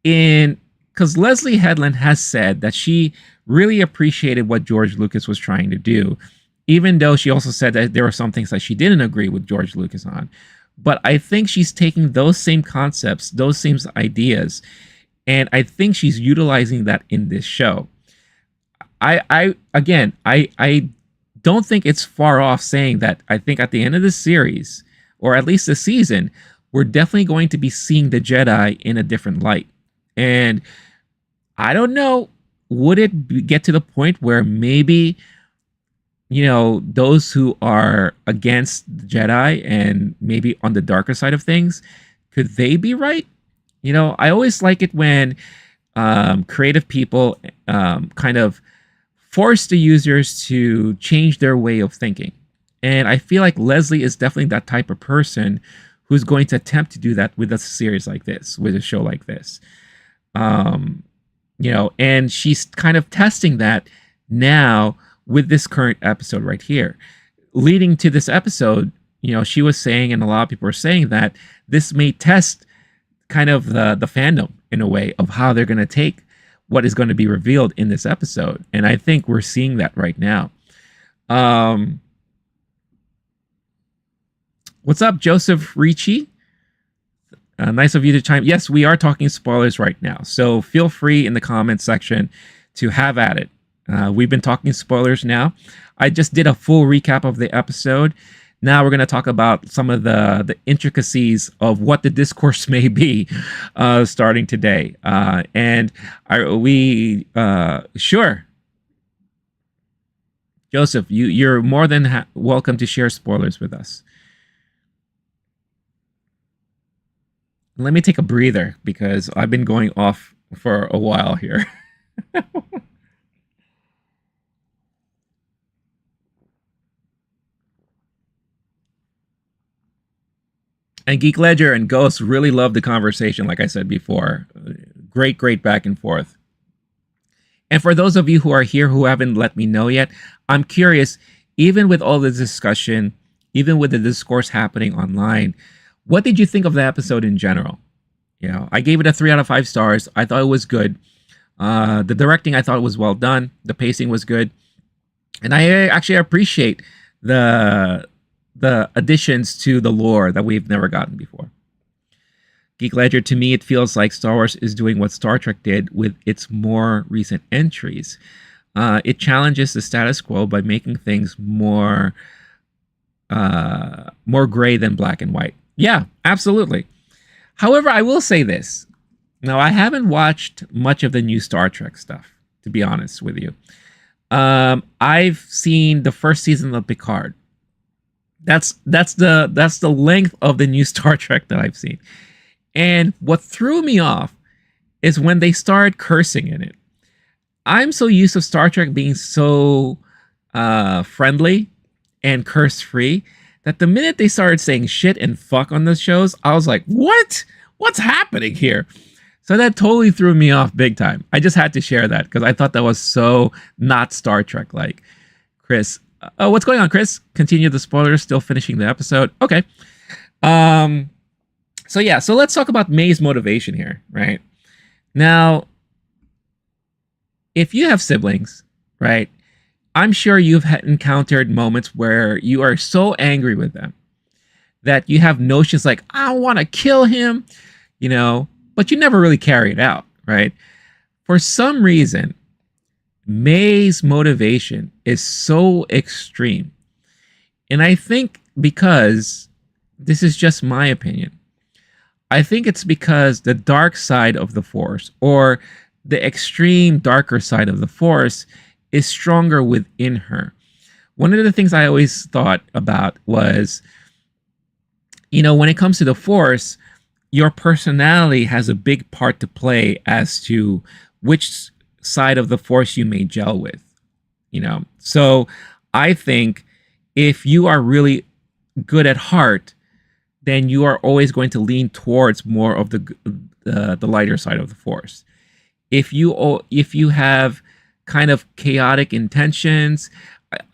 because Leslie Headland has said that she really appreciated what George Lucas was trying to do, even though she also said that there were some things that she didn't agree with George Lucas on. But I think she's taking those same concepts, those same ideas, and I think she's utilizing that in this show. I don't think it's far off saying that I think at the end of the series, or at least this season, we're definitely going to be seeing the Jedi in a different light. And I don't know, would it get to the point where maybe, those who are against the Jedi and maybe on the darker side of things, could they be right? I always like it when creative people kind of force the users to change their way of thinking. And I feel like Leslie is definitely that type of person who's going to attempt to do that with a series like this, with a show like this. Um, and she's kind of testing that now with this current episode right here. Leading to this episode, she was saying, and a lot of people are saying that this may test kind of the fandom in a way of how they're going to take what is going to be revealed in this episode. And I think we're seeing that right now. What's up, Joseph Ricci? Nice of you to chime. Yes, we are talking spoilers right now. So feel free in the comments section to have at it. We've been talking spoilers now. I just did a full recap of the episode. Now we're going to talk about some of the intricacies of what the discourse may be starting today. Sure. Joseph, you're more than welcome to share spoilers with us. Let me take a breather because I've been going off for a while here. And Geek Ledger and Ghost really loved the conversation, like I said before. Great back and forth. And for those of you who are here who haven't let me know yet, I'm curious, even with all the discussion, even with the discourse happening online, what did you think of the episode in general? I gave it a 3 out of 5 stars. I thought it was good. The directing, I thought was well done. The pacing was good. And I actually appreciate the additions to the lore that we've never gotten before. Geek Ledger, to me, it feels like Star Wars is doing what Star Trek did with its more recent entries. It challenges the status quo by making things more gray than black and white. Yeah, absolutely. However, I will say this. Now, I haven't watched much of the new Star Trek stuff, to be honest with you. I've seen the first season of Picard. That's the length of the new Star Trek that I've seen. And what threw me off is when they started cursing in it. I'm so used to Star Trek being so friendly and curse-free that the minute they started saying shit and fuck on the shows, I was like, what? What's happening here? So that totally threw me off big time. I just had to share that because I thought that was so not Star Trek-like. Chris, what's going on, Chris? Continue the spoilers, still finishing the episode. Okay. So let's talk about May's motivation here, right? Now, if you have siblings, right, I'm sure you've encountered moments where you are so angry with them that you have notions like, I want to kill him, but you never really carry it out, right? For some reason, May's motivation is so extreme. And I think because, this is just my opinion, I think it's because the dark side of the Force, or the extreme darker side of the Force, is stronger within her. One of the things I always thought about was, when it comes to the Force, your personality has a big part to play as to which side of the Force you may gel with. So I think if you are really good at heart, then you are always going to lean towards more of the lighter side of the Force. If you have kind of chaotic intentions,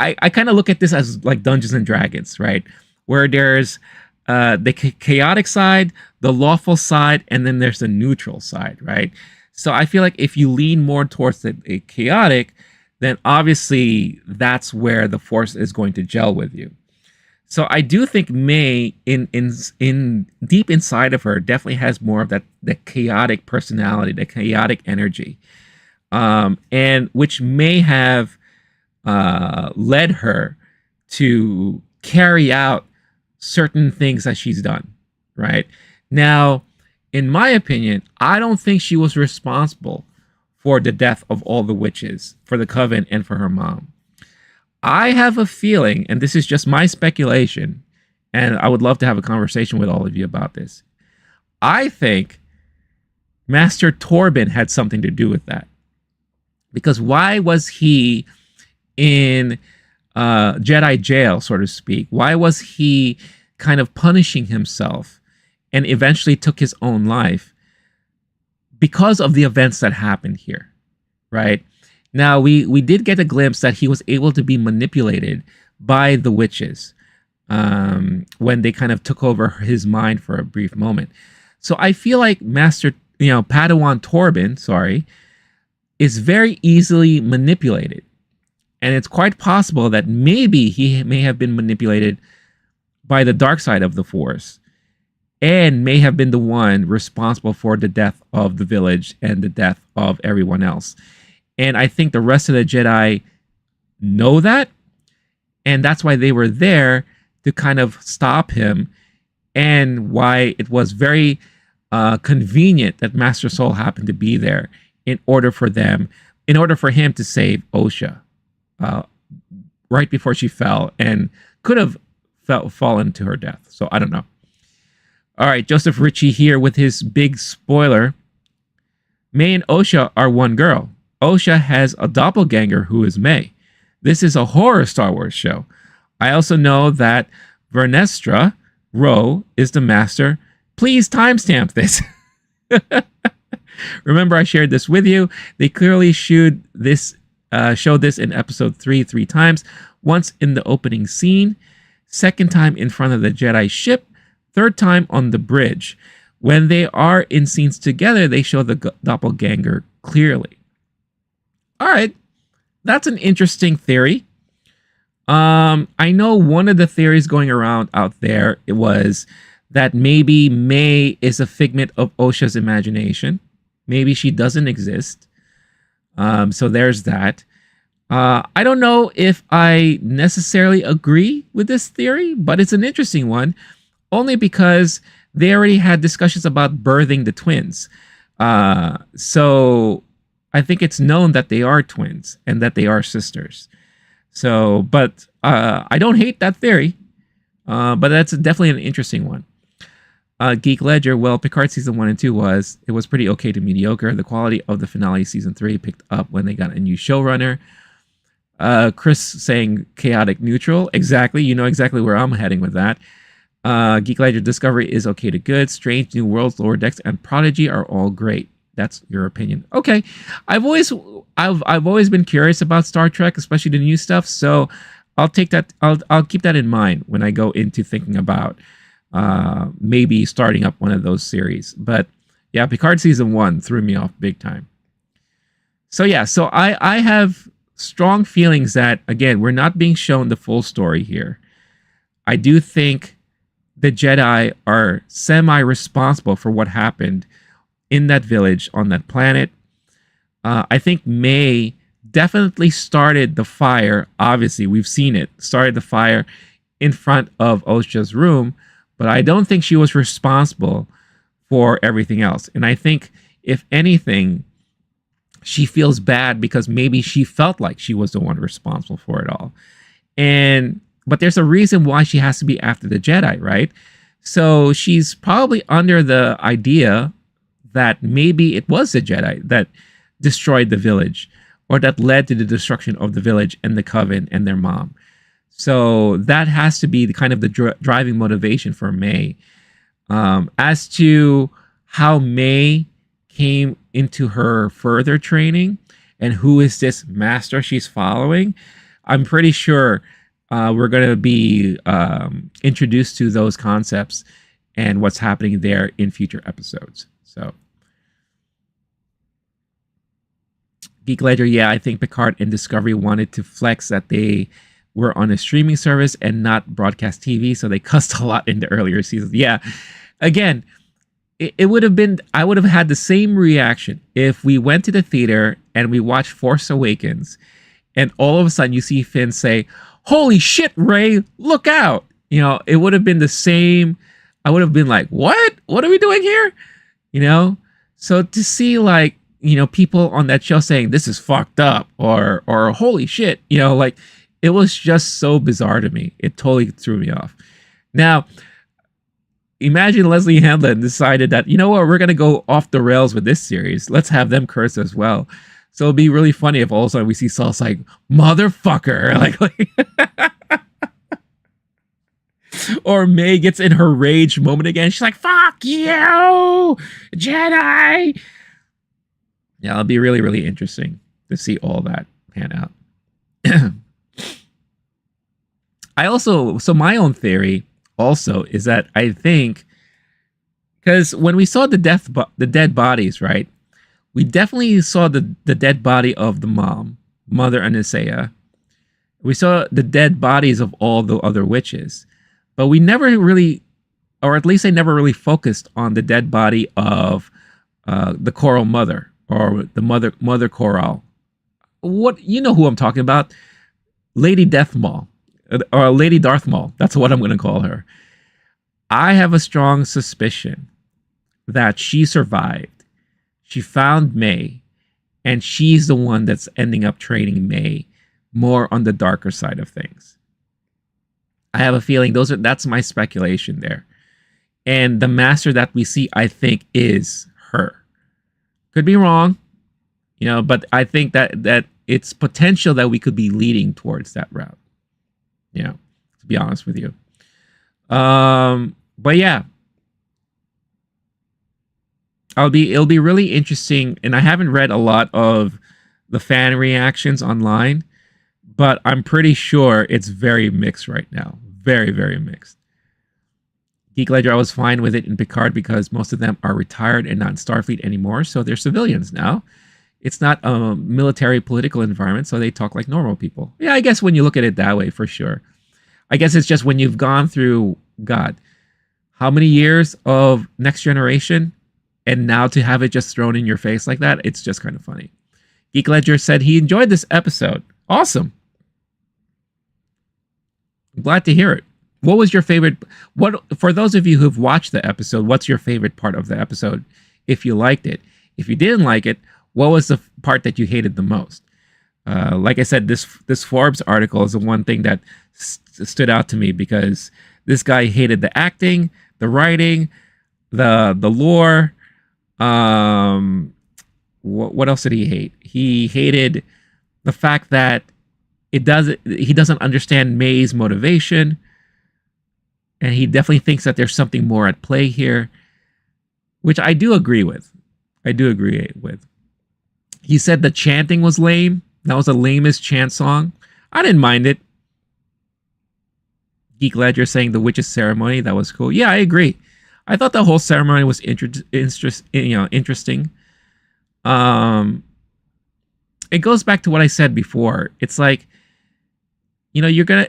I kind of look at this as like Dungeons and Dragons, right? Where there's the chaotic side, the lawful side, and then there's the neutral side, right? So I feel like if you lean more towards the chaotic, then obviously that's where the Force is going to gel with you. So I do think May, in deep inside of her, definitely has more of the chaotic personality, the chaotic energy, and which may have led her to carry out certain things that she's done. Right now, in my opinion, I don't think she was responsible for the death of all the witches, for the Coven, and for her mom. I have a feeling, and this is just my speculation, and I would love to have a conversation with all of you about this. I think Master Torben had something to do with that. Because why was he in Jedi jail, so to speak? Why was he kind of punishing himself and eventually took his own life? Because of the events that happened here, right? Now, we did get a glimpse that he was able to be manipulated by the witches when they kind of took over his mind for a brief moment. So I feel like Padawan Torben, is very easily manipulated. And it's quite possible that maybe he may have been manipulated by the dark side of the Force and may have been the one responsible for the death of the village and the death of everyone else. And I think the rest of the Jedi know that, and that's why they were there to kind of stop him, and why it was very convenient that Master Soul happened to be there in order for him to save Osha right before she fell and could have fallen to her death. So I don't know. All right, Joseph Ritchie here with his big spoiler. May and Osha are one girl. Osha has a doppelganger who is May. This is a horror Star Wars show. I also know that Vernestra Rowe is the master. Please timestamp this. Remember, I shared this with you. They clearly showed this in episode 3 times. Once in the opening scene, second time in front of the Jedi ship, third time on the bridge. When they are in scenes together, they show the doppelganger clearly. All right, that's an interesting theory. I know one of the theories going around out there, it was that maybe May is a figment of Osha's imagination. Maybe she doesn't exist. So there's that. I don't know if I necessarily agree with this theory, but it's an interesting one, only because they already had discussions about birthing the twins. So I think it's known that they are twins and that they are sisters. So, but I don't hate that theory, but that's definitely an interesting one. Geek Ledger, well, Picard season 1 and 2 was pretty okay to mediocre. The quality of the finale season 3 picked up when they got a new showrunner. Chris saying chaotic neutral. Exactly. You know exactly where I'm heading with that. Geek Ledger, Discovery is okay to good. Strange New Worlds, Lower Decks, and Prodigy are all great. That's your opinion. Okay. I've always been curious about Star Trek, especially the new stuff. So I'll take that. I'll keep that in mind when I go into thinking about maybe starting up one of those series. But yeah, Picard season 1 threw me off big time. So yeah, so I have strong feelings that, again, we're not being shown the full story here. I do think the Jedi are semi-responsible for what happened in that village on that planet. I think May definitely started the fire. Obviously, we've seen it. Started the fire in front of Osha's room, but I don't think she was responsible for everything else. And I think, if anything, she feels bad because maybe she felt like she was the one responsible for it all. But there's a reason why she has to be after the Jedi, right? So she's probably under the idea that maybe it was the Jedi that destroyed the village, or that led to the destruction of the village and the Coven and their mom. So that has to be the kind of the driving motivation for May. As to how May came into her further training and who is this master she's following, I'm pretty sure we're going to be introduced to those concepts and what's happening there in future episodes. So, Geek Ledger, yeah, I think Picard and Discovery wanted to flex that they were on a streaming service and not broadcast TV, so they cussed a lot in the earlier seasons. Yeah, again, it would have been, I would have had the same reaction if we went to the theater and we watched Force Awakens and all of a sudden you see Finn say, "Holy shit, Rey, look out." You know, it would have been the same. I would have been like, what are we doing here? You know, so to see, like, you know, people on that show saying this is fucked up or holy shit, you know, like, it was just so bizarre to me. It totally threw me off. Now, imagine Leslie Hamlin decided that, you know what, we're gonna go off the rails with this series. Let's have them curse as well. So it'd be really funny if all of a sudden we see Sauce like motherfucker, or May gets in her rage moment again. She's like, "Fuck you, Jedi." Yeah, it'll be really, really interesting to see all that pan out. So my own theory also is that I think, because when we saw the dead bodies, right? We definitely saw the dead body of the Mother Anisea. We saw the dead bodies of all the other witches, but we never really, or at least they never really focused on the dead body of the Coral Mother, or the Mother Coral. What, you know who I'm talking about? Lady Deathmaul, or Lady Darth Maul. That's what I'm going to call her. I have a strong suspicion that she survived. She found May, and she's the one that's ending up training May more on the darker side of things. I have a feeling that's my speculation there. And the master that we see, I think, is her. Could be wrong, but I think that it's potential that we could be leading towards that route. To be honest with you. But yeah. It'll be really interesting, and I haven't read a lot of the fan reactions online, but I'm pretty sure it's very mixed right now. Very, very mixed. Geek Ledger, I was fine with it in Picard because most of them are retired and not in Starfleet anymore, so they're civilians now. It's not a military political environment, so they talk like normal people. Yeah, I guess when you look at it that way, for sure. I guess it's just when you've gone through, God, how many years of Next Generation? And now to have it just thrown in your face like that, it's just kind of funny. Geek Ledger said he enjoyed this episode. Awesome. I'm glad to hear it. What was your favorite? For those of you who've watched the episode, what's your favorite part of the episode? If you liked it. If you didn't like it, what was the part that you hated the most? Like I said, this Forbes article is the one thing that stood out to me, because this guy hated the acting, the writing, the lore. What else did he hate? He hated the fact that he doesn't understand May's motivation, and he definitely thinks that there's something more at play here, which I do agree with. He said the chanting was lame. That was the lamest chant song. I didn't mind it. Geek Ledger saying the witch's ceremony, that was cool. Yeah, I agree. I thought the whole ceremony was interesting. It goes back to what I said before. It's like, you're gonna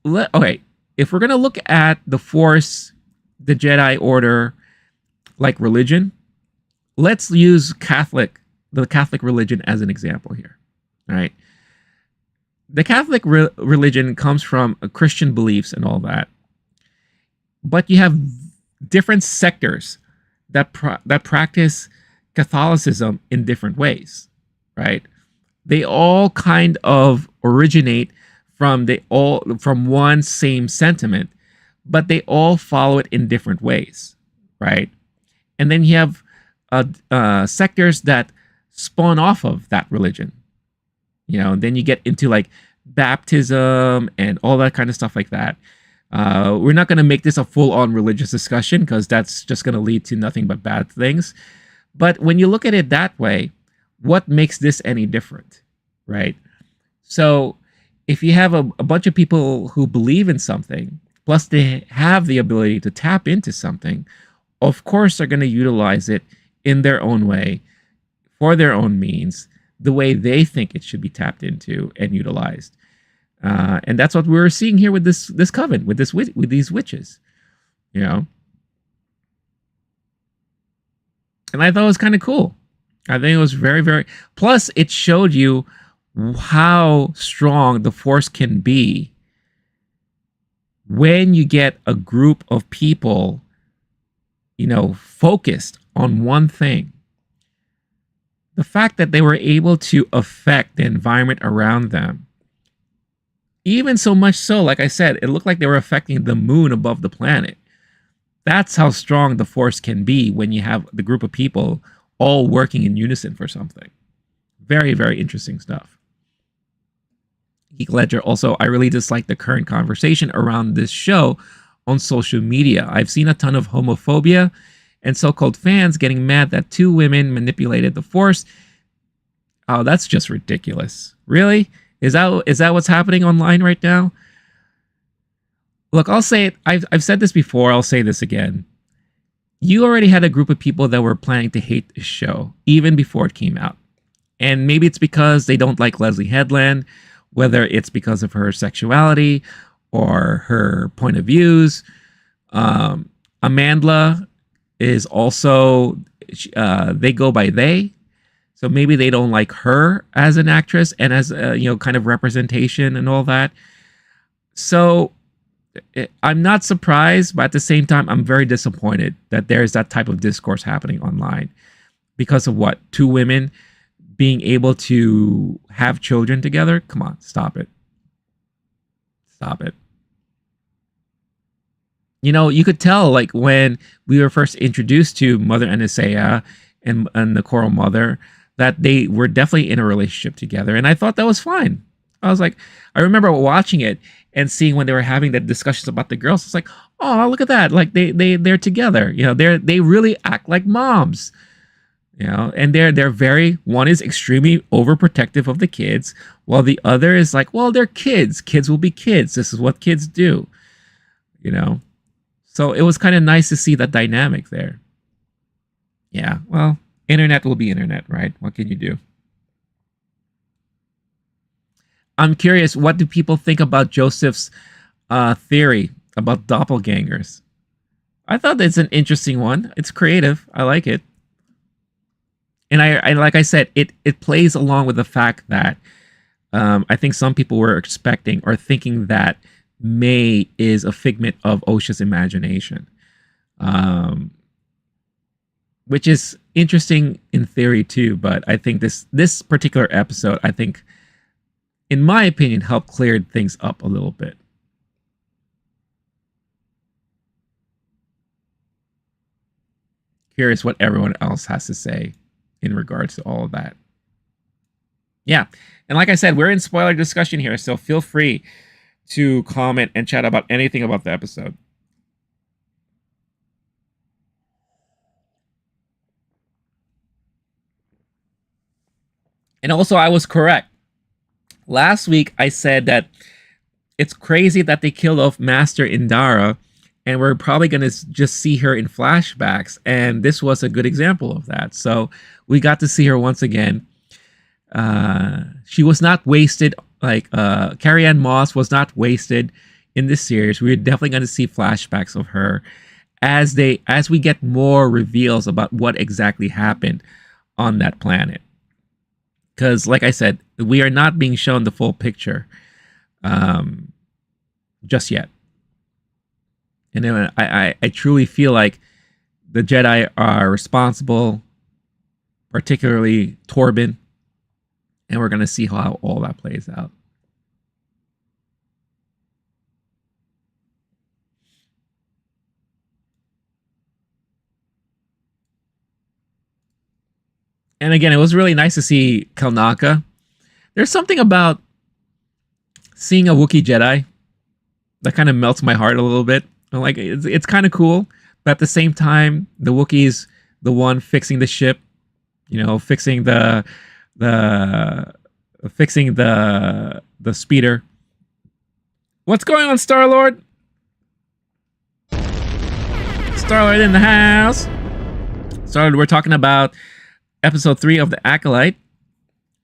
okay. If we're gonna look at the Force, the Jedi Order, like religion, let's use the Catholic religion as an example here. All right. The Catholic religion comes from Christian beliefs and all that, but you have different sectors that practice Catholicism in different ways, right? They all kind of originate from one same sentiment, but they all follow it in different ways, right? And then you have sectors that spawn off of that religion, and then you get into like baptism and all that kind of stuff like that. We're not going to make this a full-on religious discussion, because that's just going to lead to nothing but bad things. But when you look at it that way, what makes this any different, right? So if you have a bunch of people who believe in something, plus they have the ability to tap into something, of course they're going to utilize it in their own way, for their own means, the way they think it should be tapped into and utilized. And that's what we're seeing here with this coven, with these witches, And I thought it was kind of cool. I think it was very, very. Plus, it showed you how strong the Force can be when you get a group of people, focused on one thing. The fact that they were able to affect the environment around them, even so much so, like I said, it looked like they were affecting the moon above the planet. That's how strong the Force can be when you have the group of people all working in unison for something. Very, very interesting stuff. Geek Ledger also, I really dislike the current conversation around this show on social media. I've seen a ton of homophobia and so-called fans getting mad that 2 women manipulated the Force. Oh, that's just ridiculous. Really? Is that what's happening online right now? Look, I'll say it. I've said this before. I'll say this again. You already had a group of people that were planning to hate this show even before it came out. And maybe it's because they don't like Leslie Headland, whether it's because of her sexuality or her point of views. Amandla is also, they go by they. So maybe they don't like her as an actress and as kind of representation and all that. So I'm not surprised, but at the same time, I'm very disappointed that there's that type of discourse happening online because of what? 2 women being able to have children together? Come on, stop it. Stop it. You know, you could tell, like, when we were first introduced to Mother Anisea and the Coral Mother, that they were definitely in a relationship together. And I thought that was fine. I was like, I remember watching it and seeing when they were having the discussions about the girls. It's like, oh, look at that. Like they're together. You know, they really act like moms. You know, and they're very, one is extremely overprotective of the kids, while the other is like, well, they're kids. Kids will be kids. This is what kids do. You know? So it was kind of nice to see that dynamic there. Yeah, well, internet will be internet, right? What can you do? I'm curious, what do people think about Joseph's theory about doppelgangers? I thought it's an interesting one. It's creative. I like it. And I like I said, it plays along with the fact that I think some people were expecting or thinking that May is a figment of Osha's imagination, which is interesting in theory too. But I think this particular episode, I think, in my opinion, helped clear things up a little bit. Curious what everyone else has to say in regards to all of that. Yeah, and like I said, we're in spoiler discussion here, so feel free to comment and chat about anything about the episode. And also, I was correct. Last week, I said that it's crazy that they killed off Master Indara, and we're probably going to just see her in flashbacks. And this was a good example of that. So we got to see her once again. She was not wasted. Like Carrie-Anne Moss was not wasted in this series. We're definitely going to see flashbacks of her as we get more reveals about what exactly happened on that planet. Because, like I said, we are not being shown the full picture just yet. And then I truly feel like the Jedi are responsible, particularly Torben. And we're going to see how all that plays out. And again, it was really nice to see Kelnaka. There's something about seeing a Wookiee Jedi that kind of melts my heart a little bit. I'm like, it's kind of cool, but at the same time, the Wookiee's the one fixing the ship, you know, fixing the speeder. What's going on, Star-Lord? Star-Lord in the house. Star-Lord, we're talking about episode 3 of The Acolyte.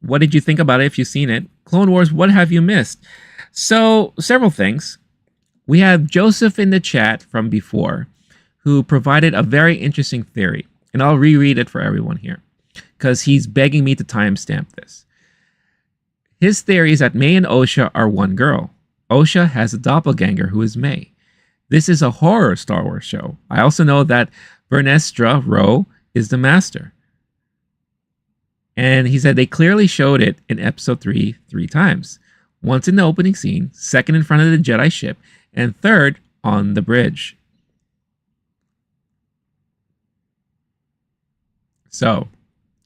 What did you think about it if you've seen it? Clone Wars, what have you missed? So, several things. We have Joseph in the chat from before, who provided a very interesting theory. And I'll reread it for everyone here, because he's begging me to timestamp this. His theory is that May and Osha are one girl. Osha has a doppelganger who is May. This is a horror Star Wars show. I also know that Vernestra Rowe is the master. And he said they clearly showed it in episode 3 times. Once in the opening scene, second in front of the Jedi ship, and third on the bridge. So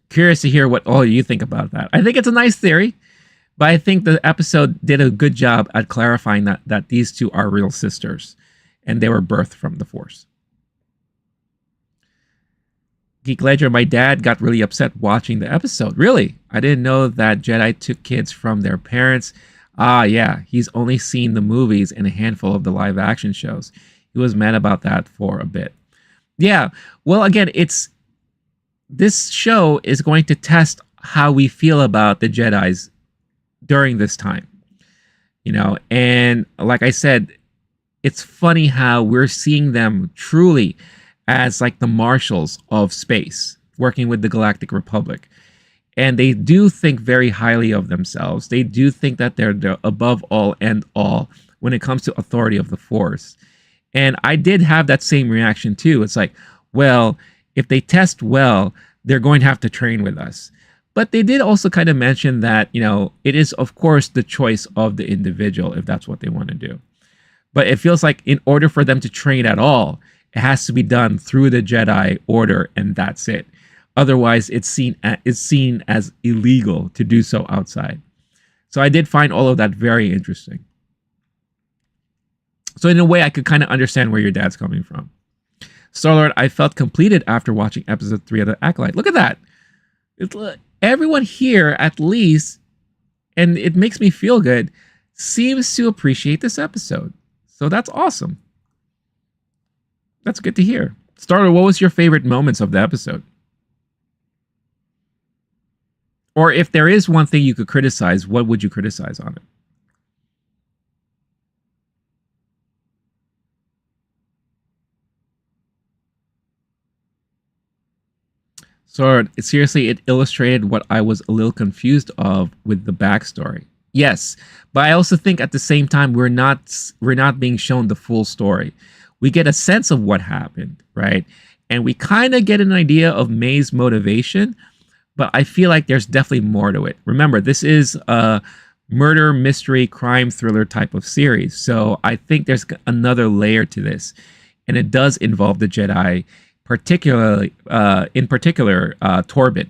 curious to hear what all you think about that. I think it's a nice theory, but I think the episode did a good job at clarifying that these two are real sisters and they were birthed from the Force. Geek Ledger, my dad got really upset watching the episode. Really? I didn't know that Jedi took kids from their parents. Ah, yeah, he's only seen the movies and a handful of the live action shows. He was mad about that for a bit. Yeah, well, again, this show is going to test how we feel about the Jedis during this time. And like I said, it's funny how we're seeing them truly as like the marshals of space, working with the Galactic Republic. And they do think very highly of themselves. They do think that they're the above all and all when it comes to authority of the Force. And I did have that same reaction too. It's like, well, if they test well, they're going to have to train with us. But they did also kind of mention that, it is, of course, the choice of the individual if that's what they want to do. But it feels like in order for them to train at all, it has to be done through the Jedi Order, and that's it. Otherwise, it's seen as illegal to do so outside. So I did find all of that very interesting. So in a way, I could kind of understand where your dad's coming from. Star-Lord, I felt completed after watching episode 3 of the Acolyte. Look at that. Everyone here, at least, and it makes me feel good, seems to appreciate this episode. So that's awesome. That's good to hear. Star-Lord, what was your favorite moments of the episode? Or if there is one thing you could criticize, what would you criticize on it? So seriously, it illustrated what I was a little confused of with the backstory. Yes, but I also think at the same time we're not being shown the full story. We get a sense of what happened, right? And we kind of get an idea of May's motivation, but I feel like there's definitely more to it. Remember, this is a murder, mystery, crime thriller type of series. So I think there's another layer to this. And it does involve the Jedi, particularly, in particular, Torben.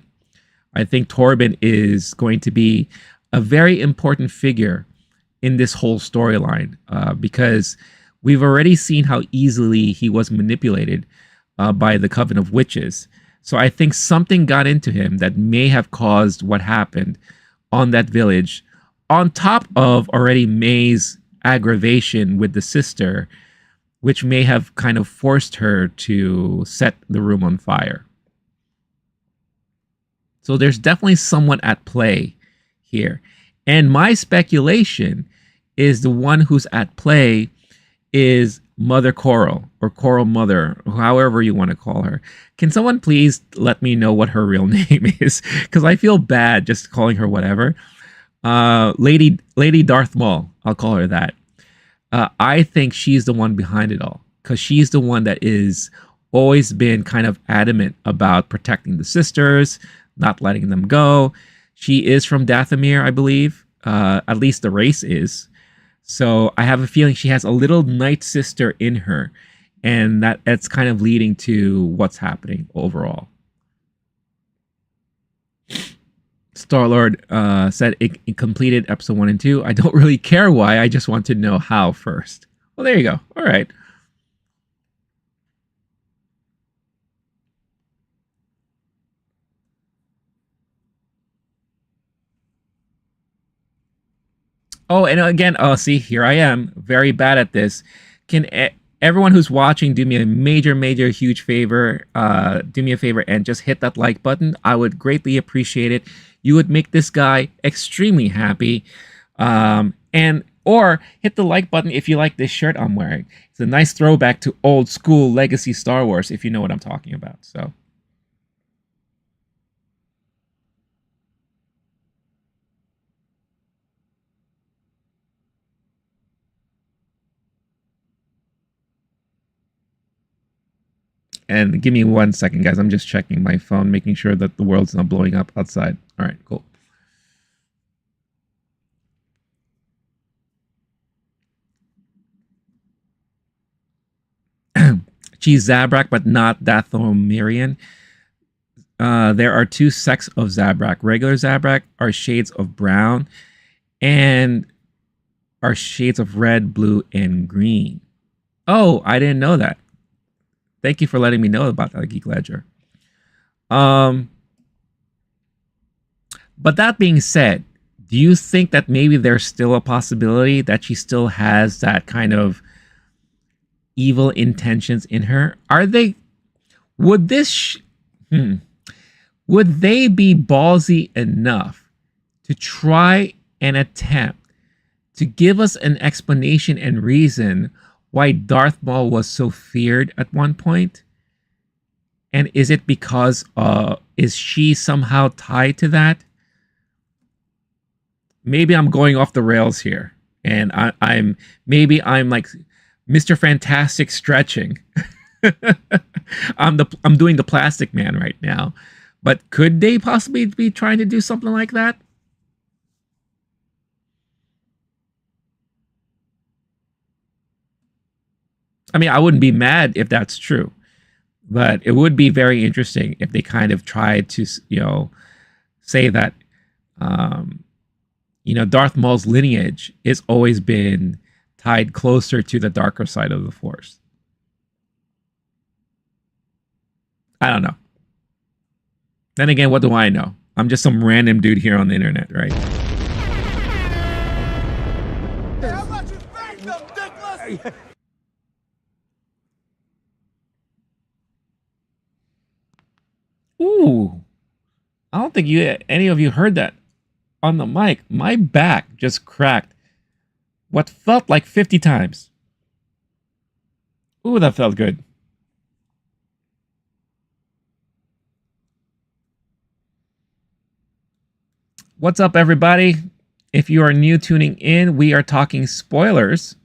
I think Torben is going to be a very important figure in this whole storyline because we've already seen how easily he was manipulated by the Coven of Witches. So I think something got into him that may have caused what happened on that village, on top of already May's aggravation with the sister, which may have kind of forced her to set the room on fire. So there's definitely someone at play here. And my speculation is the one who's at play is Mother Coral, or Coral Mother, however you want to call her. Can someone please let me know what her real name is? Because I feel bad just calling her whatever. Lady Darth Maul, I'll call her that. I think she's the one behind it all, because she's the one that is always been kind of adamant about protecting the sisters, not letting them go. She is from Dathomir, I believe. At least the race is. So I have a feeling she has a little night sister in her, and that's kind of leading to what's happening overall. Star-Lord said it completed episode 1 and 2. I don't really care why. I just want to know how first. Well, there you go. All right. Oh, and again, see, here I am, very bad at this. Can everyone who's watching do me a major, huge favor? Do me a favor and just hit that like button. I would greatly appreciate it. You would make this guy extremely happy. And or hit the like button if you like this shirt I'm wearing. It's a nice throwback to old school legacy Star Wars, if you know what I'm talking about. So. And give me 1 second, guys. I'm just checking my phone, making sure that the world's not blowing up outside. All right, cool. She's Zabrak, but not Dathomirian. There are two sects of Zabrak. Regular Zabrak are shades of brown and are shades of red, blue, and green. Oh, I didn't know that. Thank you for letting me know about that, Geek Ledger. But that being said, do you think that maybe there's still a possibility that she still has that kind of evil intentions in her? Would they be ballsy enough to try and attempt to give us an explanation and reason why Darth Maul was so feared at one point? And is it because is she somehow tied to that? Maybe I'm going off the rails here, and I'm like Mr. Fantastic stretching. I'm doing the Plastic Man right now, but could they possibly be trying to do something like that? I mean, I wouldn't be mad if that's true, but it would be very interesting if they kind of tried to, say that, Darth Maul's lineage has always been tied closer to the darker side of the Force. I don't know. Then again, what do I know? I'm just some random dude here on the internet, right? How about you thank them, dickless? Ooh, I don't think any of you heard that on the mic. My back just cracked what felt like 50 times. Ooh, that felt good. What's up, everybody? If you are new tuning in, we are talking spoilers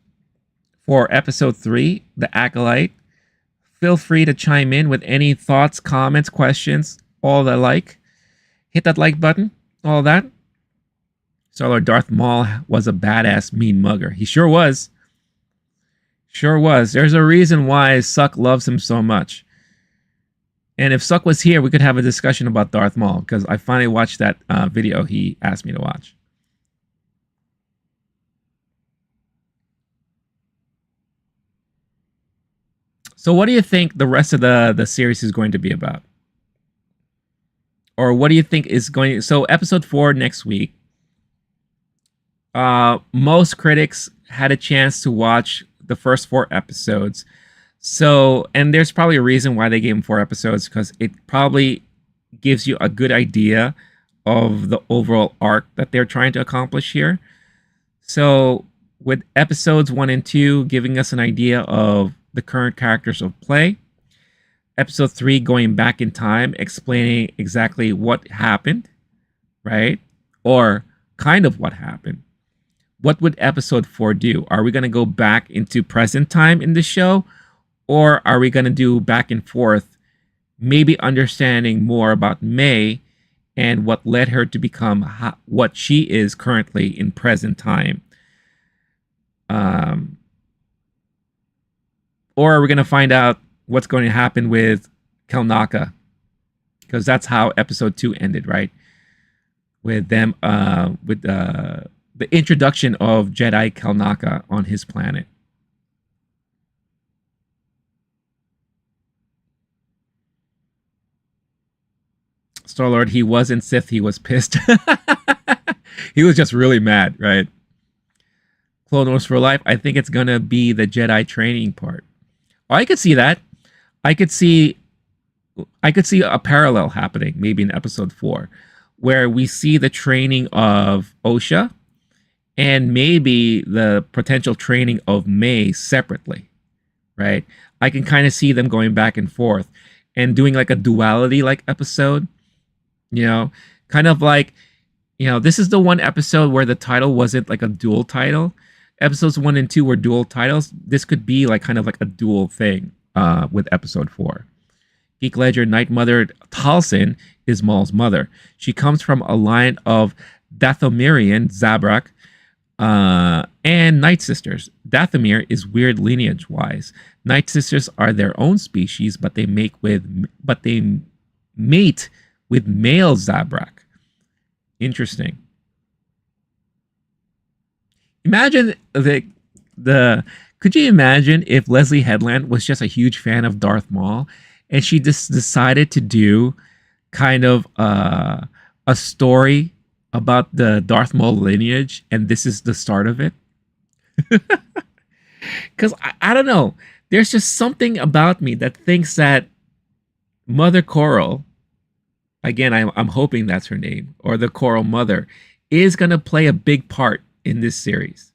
for episode 3, The Acolyte. Feel free to chime in with any thoughts, comments, questions, all the like. Hit that like button, all that. So Darth Maul was a badass mean mugger. He sure was. Sure was. There's a reason why Suck loves him so much. And if Suck was here, we could have a discussion about Darth Maul, because I finally watched that video he asked me to watch. So what do you think the rest of the series is going to be about? Or what do you think is going... So episode 4 next week. Most critics had a chance to watch the first 4 episodes. So, and there's probably a reason why they gave them 4 episodes, because it probably gives you a good idea of the overall arc that they're trying to accomplish here. So with episodes 1 and 2 giving us an idea of the current characters of play, episode 3 going back in time, explaining exactly what happened, right? Or kind of what happened. What would episode 4 do? Are we going to go back into present time in the show? Or are we going to do back and forth, maybe understanding more about May and what led her to become what she is currently in present time? Or are we going to find out what's going to happen with Kelnaka? Because that's how episode 2 ended, right? With them, with the introduction of Jedi Kelnaka on his planet. Star-Lord, he wasn't Sith, he was pissed. He was just really mad, right? Clone Wars for Life, I think it's going to be the Jedi training part. Oh, I could see that. I could see a parallel happening, maybe in episode 4, where we see the training of Osha and maybe the potential training of May separately, right? I can kind of see them going back and forth and doing like a duality like episode, kind of like, this is the one episode where the title wasn't like a dual title. Episodes 1 and 2 were dual titles. This could be like kind of like a dual thing with episode 4. Geek Ledger Night Mother Talsin is Maul's mother. She comes from a line of Dathomirian Zabrak and Night Sisters. Dathomir is weird lineage-wise. Night Sisters are their own species, but they mate with male Zabrak. Interesting. Imagine the could you imagine if Leslie Headland was just a huge fan of Darth Maul and she just decided to do kind of a story about the Darth Maul lineage and this is the start of it? Because I don't know. There's just something about me that thinks that Mother Coral, again, I'm hoping that's her name, or the Coral Mother, is going to play a big part in this series.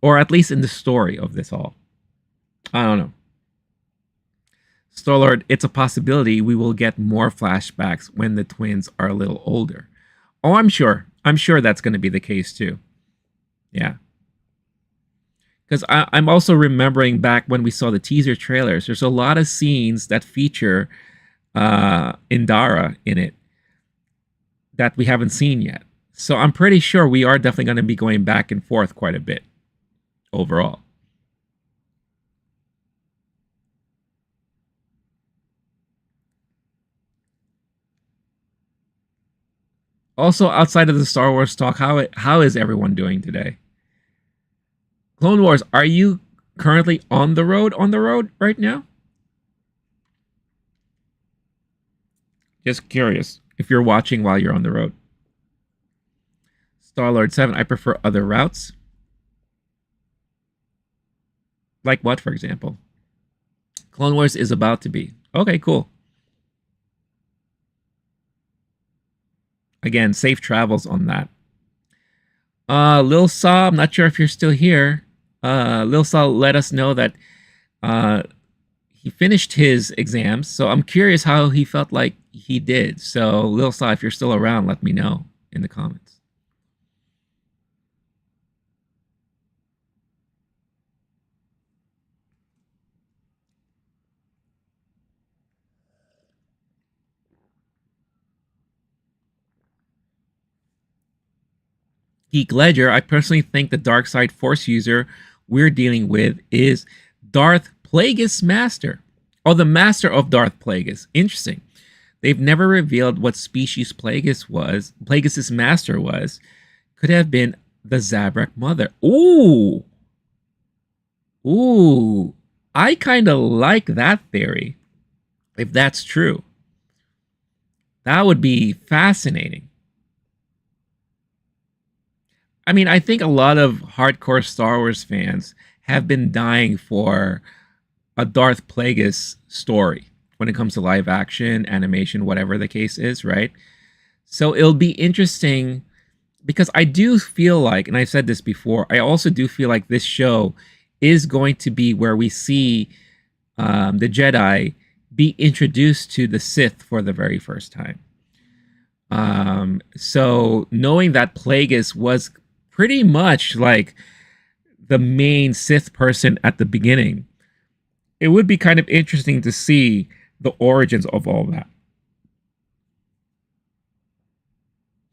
Or at least in the story of this all. I don't know. Star-Lord, it's a possibility we will get more flashbacks when the twins are a little older. Oh, I'm sure. I'm sure that's going to be the case too. Yeah. Because I'm also remembering back when we saw the teaser trailers, there's a lot of scenes that feature Indara in it that we haven't seen yet. So I'm pretty sure we are definitely going to be going back and forth quite a bit overall. Also, outside of the Star Wars talk, how is everyone doing today? Clone Wars, are you currently on the road right now? Just curious if you're watching while you're on the road. Star-Lord 7, I prefer other routes. Like what, for example? Clone Wars is about to be. Okay, cool. Again, safe travels on that. Lil Saw, I'm not sure if you're still here. Lil Saw let us know that he finished his exams, so I'm curious how he felt like he did. So, Lil Saw, if you're still around, let me know in the comments. Geek Ledger, I personally think the dark side force user we're dealing with is Darth Plagueis Master. Oh, the Master of Darth Plagueis. Interesting. They've never revealed what species Plagueis' master was. Could have been the Zabrak mother. Ooh. Ooh. I kind of like that theory. If that's true. That would be fascinating. I mean, I think a lot of hardcore Star Wars fans have been dying for a Darth Plagueis story when it comes to live action, animation, whatever the case is, right? So it'll be interesting because I do feel like, and I've said this before, I also do feel like this show is going to be where we see the Jedi be introduced to the Sith for the very first time. So knowing that Plagueis was pretty much like the main Sith person at the beginning, it would be kind of interesting to see the origins of all that.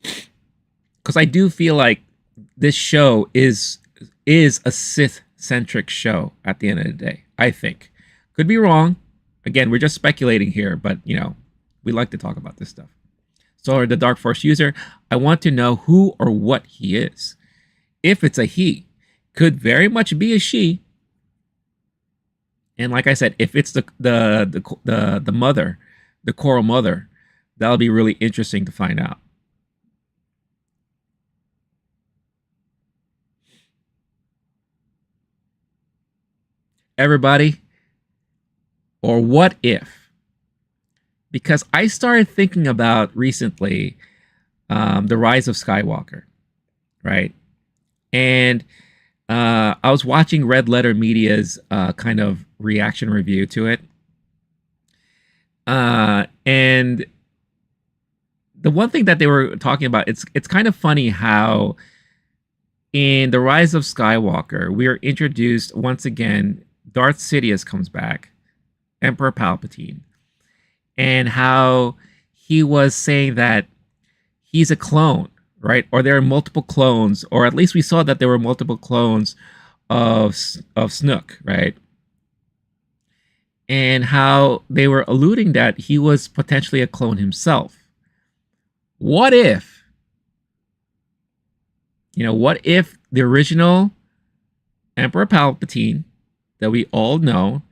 Because I do feel like this show is a Sith-centric show at the end of the day, I think. Could be wrong. Again, we're just speculating here, but, you know, we like to talk about this stuff. So the Dark Force user, I want to know who or what he is. If it's a he, could very much be a she. And like I said, if it's the mother, the Coral Mother, that'll be really interesting to find out. Everybody, or what if? Because I started thinking about recently the Rise of Skywalker, right? And I was watching Red Letter Media's kind of reaction review to it. And the one thing that they were talking about, it's kind of funny how in The Rise of Skywalker, we are introduced once again, Darth Sidious comes back, Emperor Palpatine, and how he was saying that he's a clone, right? Or there are multiple clones, or at least we saw that there were multiple clones of Snook, right? And how they were alluding that he was potentially a clone himself. what if, what if the original Emperor Palpatine that we all know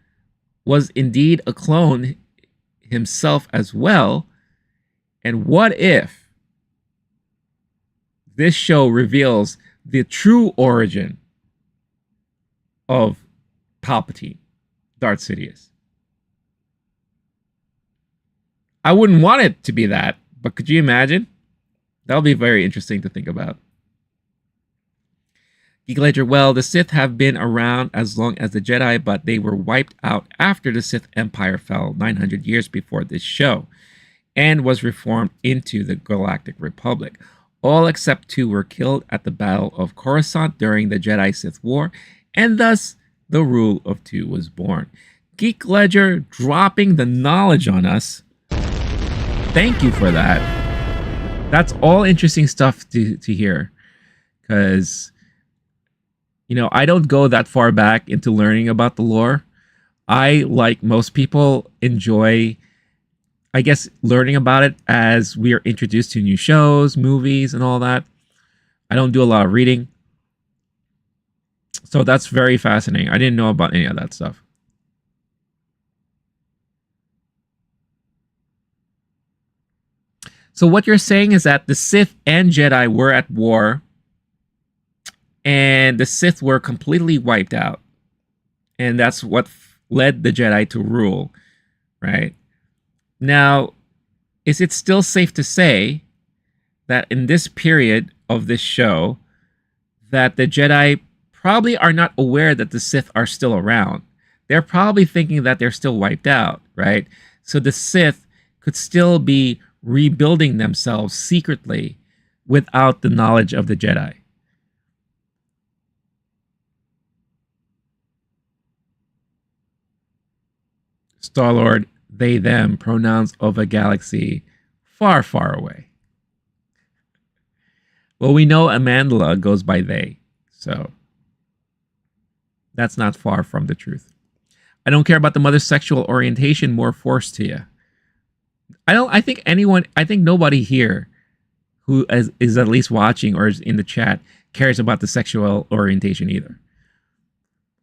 was indeed a clone himself as well? And what if this show reveals the true origin of Palpatine, Darth Sidious? I wouldn't want it to be that, but could you imagine? That would be very interesting to think about. Geek Ledger, well, the Sith have been around as long as the Jedi, but they were wiped out after the Sith Empire fell 900 years before this show and was reformed into the Galactic Republic. All except 2 were killed at the Battle of Coruscant during the Jedi-Sith War, and thus the Rule of 2 was born. Geek Ledger dropping the knowledge on us. Thank you for that. That's all interesting stuff to hear, because I don't go that far back into learning about the lore. I, like most people, enjoy, I guess, learning about it as we are introduced to new shows, movies, and all that. I don't do a lot of reading. So that's very fascinating. I didn't know about any of that stuff. So what you're saying is that the Sith and Jedi were at war, and the Sith were completely wiped out. And that's what led the Jedi to rule, right? Now, is it still safe to say that in this period of this show, that the Jedi probably are not aware that the Sith are still around? They're probably thinking that they're still wiped out, right? So the Sith could still be rebuilding themselves secretly without the knowledge of the Jedi. Star-Lord, they, them, pronouns of a galaxy far, far away. Well, we know Amandla goes by they, so that's not far from the truth. I don't care about the mother's sexual orientation, more force to you. I think nobody here who is at least watching or is in the chat cares about the sexual orientation either.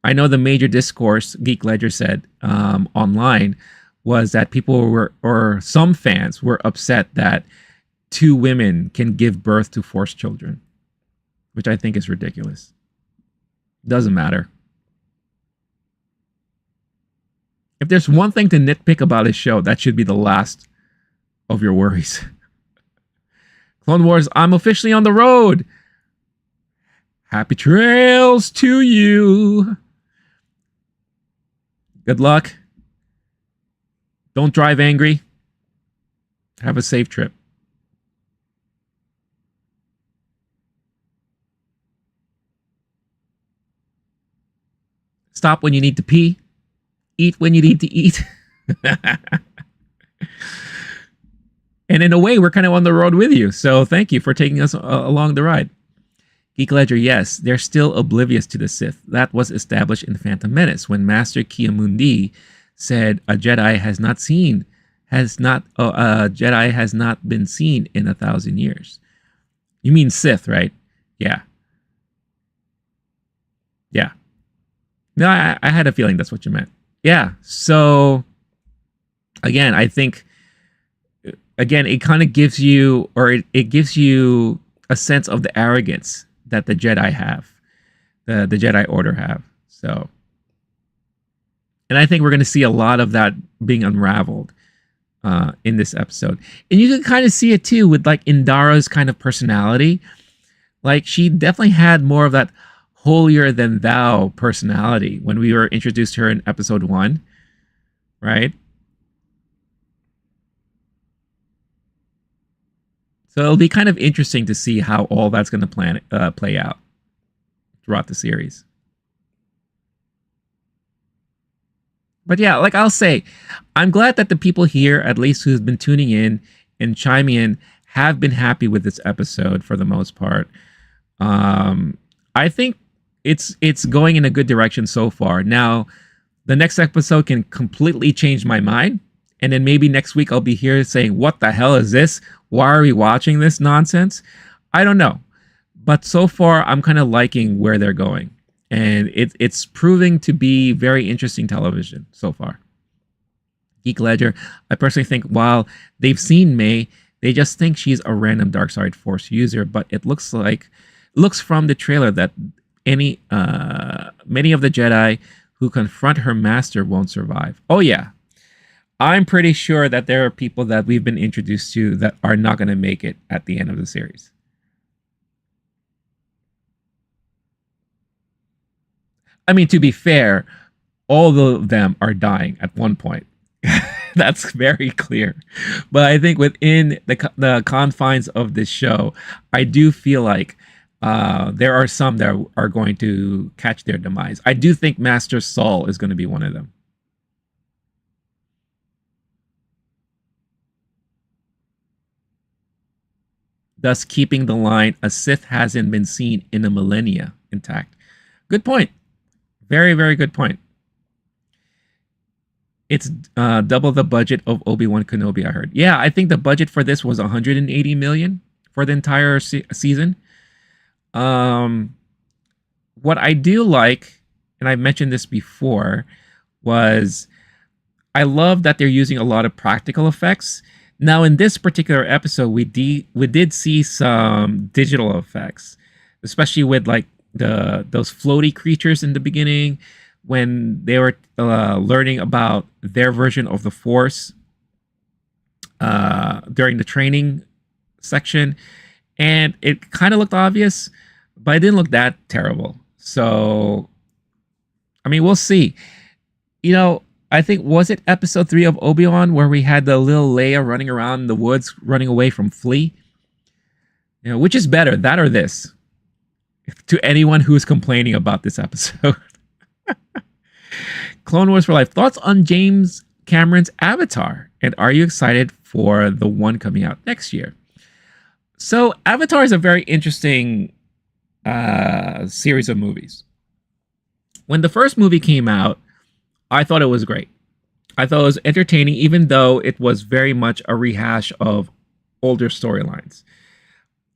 I know the major discourse, Geek Ledger said online, was that people were, or some fans were upset that 2 women can give birth to forced children, which I think is ridiculous. Doesn't matter. If there's one thing to nitpick about this show, that should be the last of your worries. Clone Wars, I'm officially on the road. Happy trails to you. Good luck. Don't drive angry. Have a safe trip. Stop when you need to pee. Eat when you need to eat. And in a way, we're kind of on the road with you. So thank you for taking us along the ride. Geek Ledger, yes, they're still oblivious to the Sith. That was established in Phantom Menace when Master Kiamundi said a Jedi has not been seen in 1,000 years. You mean Sith, right? Yeah. Yeah. No, I had a feeling that's what you meant. Yeah. So again, I think it kind of gives you, or it gives you a sense of the arrogance that the Jedi have, the Jedi Order have. So, and I think we're going to see a lot of that being unraveled in this episode. And you can kind of see it too with like Indara's kind of personality. Like she definitely had more of that holier than thou personality when we were introduced to her in episode 1, right? So it'll be kind of interesting to see how all that's going to play out throughout the series. But yeah, like I'll say, I'm glad that the people here, at least who's been tuning in and chiming in, have been happy with this episode for the most part. I think it's going in a good direction so far. Now, the next episode can completely change my mind. And then maybe next week I'll be here saying, what the hell is this? Why are we watching this nonsense? I don't know. But so far, I'm kind of liking where they're going. And it's proving to be very interesting television so far. Geek Ledger, I personally think while they've seen May, they just think she's a random dark side force user, but it looks from the trailer that many of the Jedi who confront her master won't survive. Oh yeah. I'm pretty sure that there are people that we've been introduced to that are not going to make it at the end of the series. I mean, to be fair, all of them are dying at one point. That's very clear. But I think within the confines of this show, I do feel like there are some that are going to catch their demise. I do think Master Saul is going to be one of them. Thus keeping the line, a Sith hasn't been seen in a millennia intact. Good point. Very, very good point. It's double the budget of Obi-Wan Kenobi, I heard. Yeah, I think the budget for this was 180 million for the entire season. What I do like, and I mentioned this before, was I love that they're using a lot of practical effects. Now, in this particular episode, we did see some digital effects, especially with like those floaty creatures in the beginning when they were learning about their version of the Force during the training section, and it kind of looked obvious, but it didn't look that terrible. So, I mean, we'll see. You know, I think was it episode 3 of Obi-Wan where we had the little Leia running around in the woods, running away from Flea. You know, which is better, that or this? To anyone who is complaining about this episode. Clone Wars for Life. Thoughts on James Cameron's Avatar? And are you excited for the one coming out next year? So Avatar is a very interesting series of movies. When the first movie came out, I thought it was great. I thought it was entertaining, even though it was very much a rehash of older storylines.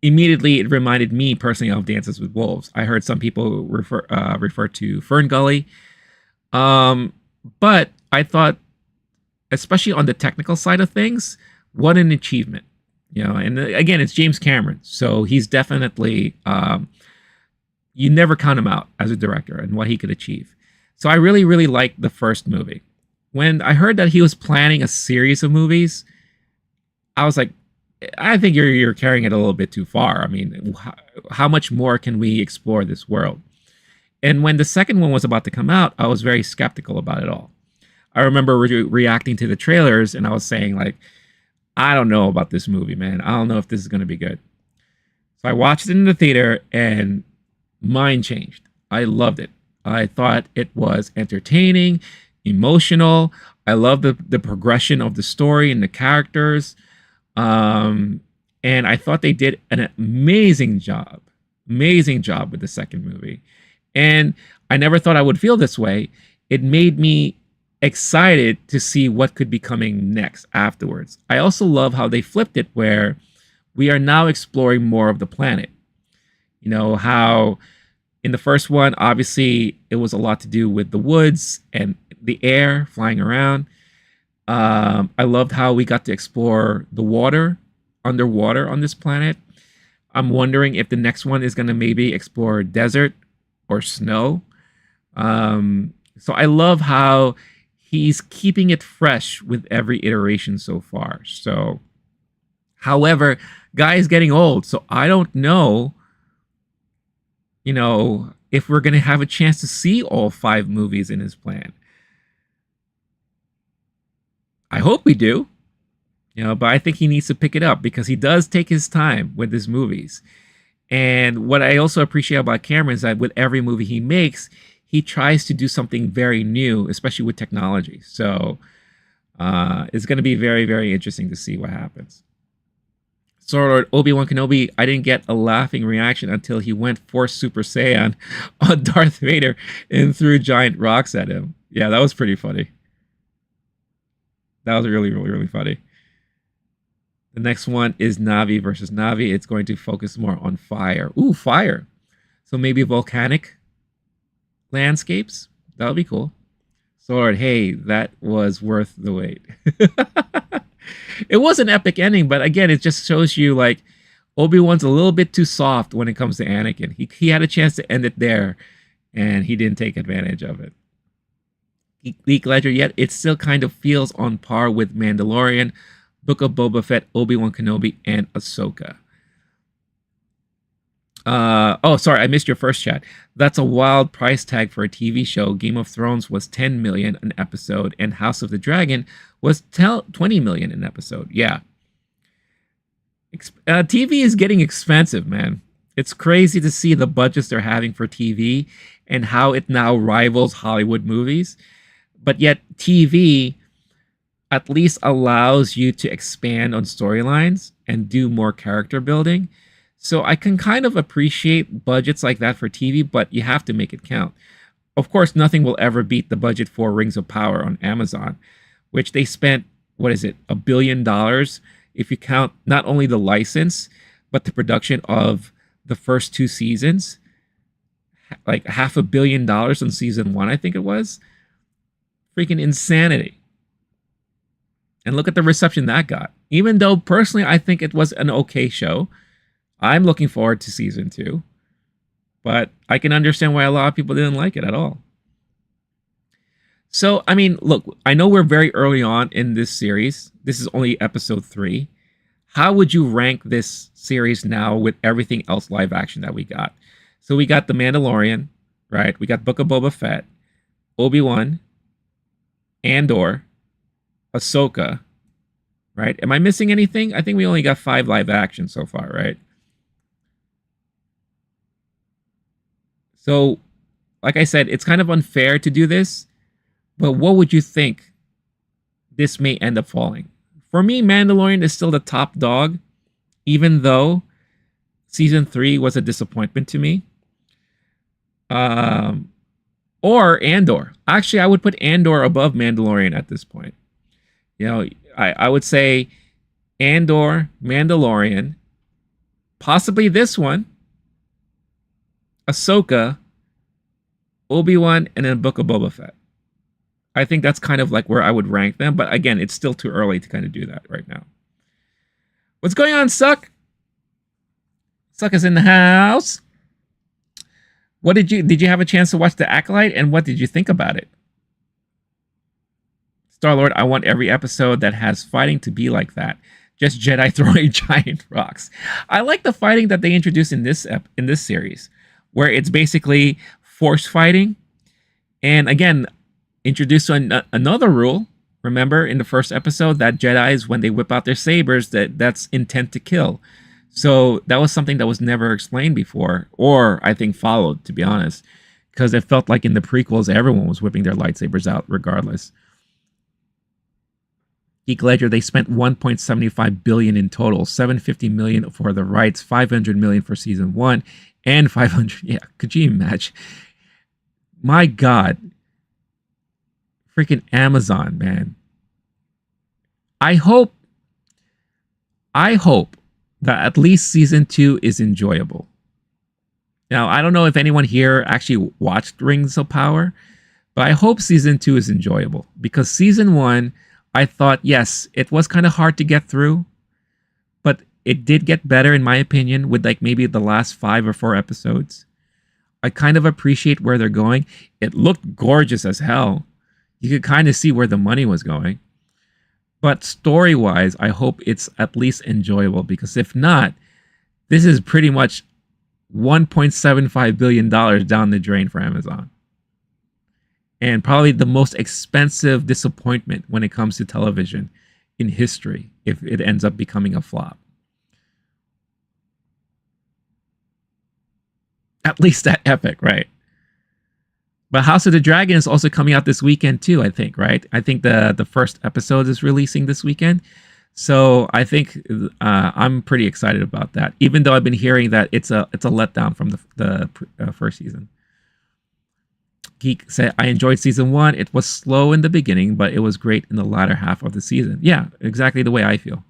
Immediately, it reminded me personally of Dances with Wolves. I heard some people refer to Fern Gully. But I thought, especially on the technical side of things, what an achievement. You know, and again, it's James Cameron. So he's definitely, you never count him out as a director and what he could achieve. So I really, really liked the first movie. When I heard that he was planning a series of movies, I was like, I think you're carrying it a little bit too far. I mean, how much more can we explore this world? And when the second one was about to come out, I was very skeptical about it all. I remember reacting to the trailers, and I was saying, like, I don't know about this movie, man. I don't know if this is going to be good. So I watched it in the theater, and mine changed. I loved it. I thought it was entertaining, emotional. I loved the progression of the story and the characters. And I thought they did an amazing job with the second movie. And I never thought I would feel this way. It made me excited to see what could be coming next afterwards. I also love how they flipped it, where we are now exploring more of the planet. You know, how in the first one, obviously, it was a lot to do with the woods and the air flying around. I loved how we got to explore the water, underwater on this planet. I'm wondering if the next one is going to maybe explore desert or snow. So I love how he's keeping it fresh with every iteration so far. So, however, guy is getting old, so I don't know, you know, if we're going to have a chance to see all 5 movies in his plan. I hope we do, you know, but I think he needs to pick it up because he does take his time with his movies. And what I also appreciate about Cameron is that with every movie he makes, he tries to do something very new, especially with technology. So it's going to be very, very interesting to see what happens. So Obi-Wan Kenobi, I didn't get a laughing reaction until he went Force Super Saiyan on Darth Vader and threw giant rocks at him. Yeah, that was pretty funny. That was really, really, really funny. The next one is Navi versus Navi. It's going to focus more on fire. Ooh, fire. So maybe volcanic landscapes. That would be cool. Sword, hey, that was worth the wait. It was an epic ending, but again, it just shows you like Obi-Wan's a little bit too soft when it comes to Anakin. He had a chance to end it there, and he didn't take advantage of it. Geek Ledger, yet it still kind of feels on par with Mandalorian, Book of Boba Fett, Obi-Wan Kenobi, and Ahsoka. Oh, sorry, I missed your first chat. That's a wild price tag for a TV show. Game of Thrones was 10 million an episode, and House of the Dragon was 20 million an episode. Yeah. TV is getting expensive, man. It's crazy to see the budgets they're having for TV and how it now rivals Hollywood movies. But yet TV at least allows you to expand on storylines and do more character building. So I can kind of appreciate budgets like that for TV, but you have to make it count. Of course, nothing will ever beat the budget for Rings of Power on Amazon, which they spent, what is it, $1 billion if you count not only the license, but the production of the first 2 seasons. Like $500 million on season 1, I think it was. Freaking insanity. And look at the reception that got. Even though personally I think it was an okay show, I'm looking forward to season 2. But I can understand why a lot of people didn't like it at all. So, I mean, look, I know we're very early on in this series. This is only episode 3. How would you rank this series now with everything else live action that we got? So we got The Mandalorian, right? We got Book of Boba Fett, Obi-Wan, Andor, Ahsoka, right? Am I missing anything? I think we only got 5 live action so far, right? So, like I said, it's kind of unfair to do this, but what would you think this may end up falling? For me, Mandalorian is still the top dog, even though season 3 was a disappointment to me. Or Andor. Actually, I would put Andor above Mandalorian at this point. You know, I would say Andor, Mandalorian, possibly this one, Ahsoka, Obi-Wan, and then Book of Boba Fett. I think that's kind of like where I would rank them. But again, it's still too early to kind of do that right now. What's going on, Suck? Suck is in the house. What did you have a chance to watch The Acolyte, and what did you think about it? Star-Lord, I want every episode that has fighting to be like that. Just Jedi throwing giant rocks. I like the fighting that they introduced in this series, where it's basically force fighting. And again, introduced to another rule. Remember in the first episode that Jedis, when they whip out their sabers, that's intent to kill. So that was something that was never explained before, or I think followed, to be honest, because it felt like in the prequels, everyone was whipping their lightsabers out regardless. Geek Ledger, they spent 1.75 billion in total, 750 million for the rights, 500 million for season 1, and 500. Yeah, could you imagine? My God. Freaking Amazon, man. I hope that at least season 2 is enjoyable. Now, I don't know if anyone here actually watched Rings of Power, but I hope season 2 is enjoyable, because season 1, I thought, yes, it was kind of hard to get through, but it did get better, in my opinion, with like maybe the last 5 or 4 episodes. I kind of appreciate where they're going. It looked gorgeous as hell. You could kind of see where the money was going. But story-wise, I hope it's at least enjoyable, because if not, this is pretty much $1.75 billion down the drain for Amazon. And probably the most expensive disappointment when it comes to television in history if it ends up becoming a flop. At least that epic, right? But House of the Dragon is also coming out this weekend too, I think, right? I think the first episode is releasing this weekend. So I think I'm pretty excited about that, even though I've been hearing that it's a letdown from the first season. Geek said, I enjoyed season 1. It was slow in the beginning, but it was great in the latter half of the season. Yeah, exactly the way I feel.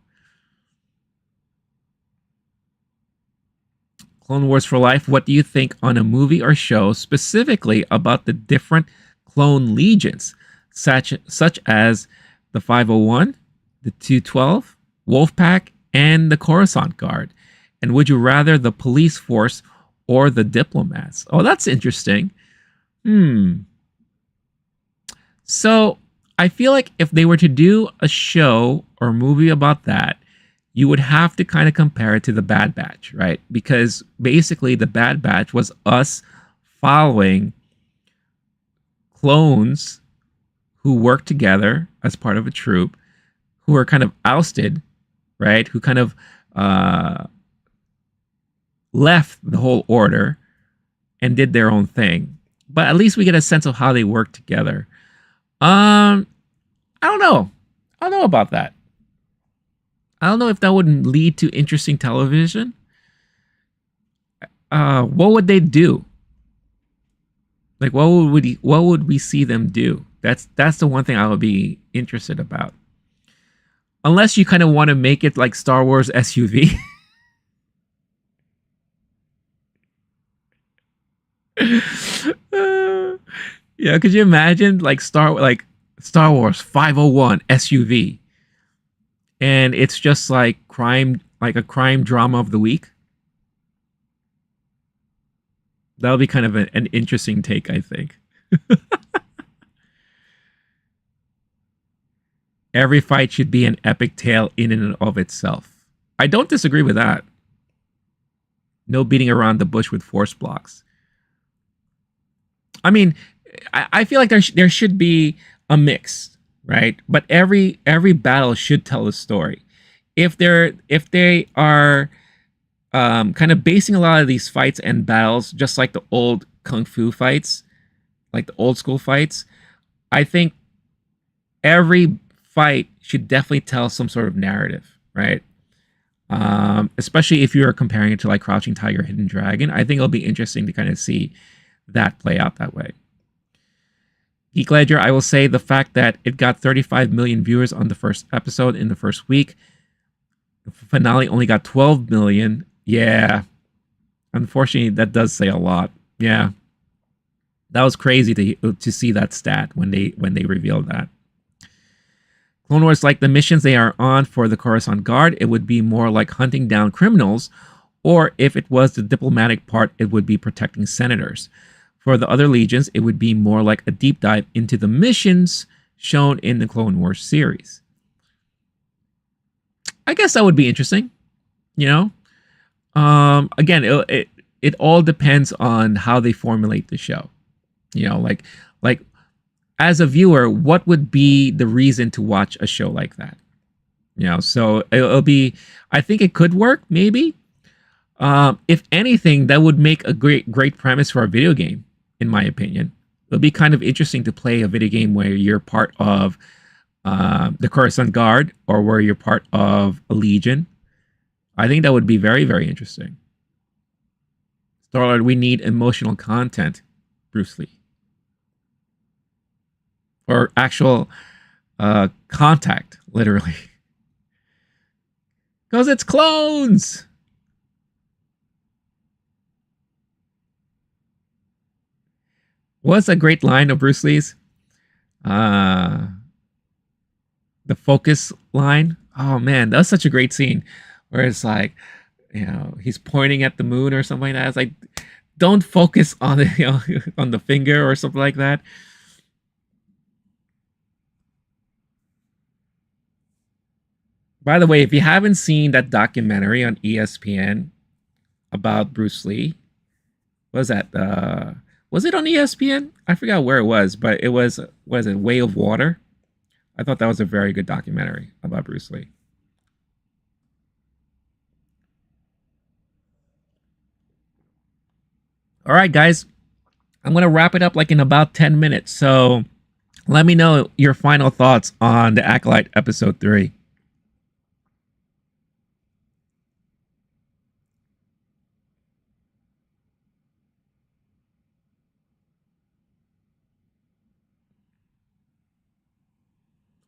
Clone Wars for Life, what do you think on a movie or show specifically about the different clone legions, such as the 501, the 212, Wolfpack, and the Coruscant Guard? And would you rather the police force or the diplomats? Oh, that's interesting. So I feel like if they were to do a show or movie about that, you would have to kind of compare it to the Bad Batch, right? Because basically the Bad Batch was us following clones who worked together as part of a troop, who were kind of ousted, right? Who kind of left the whole order and did their own thing. But at least we get a sense of how they work together. I don't know. I don't know about that. I don't know if that would lead to interesting television. What would they do? Like, what would we see them do? That's the one thing I would be interested about. Unless you kind of want to make it like Star Wars SUV. Yeah, could you imagine like Star Wars 501 SUV, and it's just like a crime drama of the week? That would be kind of an interesting take, I think. Every fight should be an epic tale in and of itself. I don't disagree with that. No beating around the bush with force blocks. I mean, I feel like there should be a mix, right? But every battle should tell a story. If they are kind of basing a lot of these fights and battles just like the old kung fu fights, like the old school fights, I think every fight should definitely tell some sort of narrative, right? Especially if you're comparing it to like Crouching Tiger, Hidden Dragon. I think it'll be interesting to kind of see that play out that way. Geek Ledger, I will say the fact that it got 35 million viewers on the first episode in the first week. The finale only got 12 million. Yeah. Unfortunately, that does say a lot. Yeah. That was crazy to see that stat when they revealed that. Clone Wars, like the missions they are on for the Coruscant Guard, it would be more like hunting down criminals, or if it was the diplomatic part, it would be protecting senators. For the other legions, it would be more like a deep dive into the missions shown in the Clone Wars series. I guess that would be interesting, you know? Again, it all depends on how they formulate the show. You know, like as a viewer, what would be the reason to watch a show like that? You know, so it'll be, I think it could work, maybe. If anything, that would make a great premise for a video game, in my opinion. It'll be kind of interesting to play a video game where you're part of the Coruscant Guard or where you're part of a legion. I think that would be very, very interesting. Star-Lord, we need emotional content, Bruce Lee. Or actual contact, literally. Because it's clones! What's a great line of Bruce Lee's? The focus line. Oh man, that was such a great scene. Where it's like, you know, he's pointing at the moon or something like that. It's like, don't focus on the, you know, on the finger or something like that. By the way, if you haven't seen that documentary on ESPN about Bruce Lee, what was that? Was it on ESPN? I forgot where it was, but it was it Way of Water? I thought that was a very good documentary about Bruce Lee. All right, guys. I'm going to wrap it up like in about 10 minutes. So let me know your final thoughts on the Acolyte episode 3.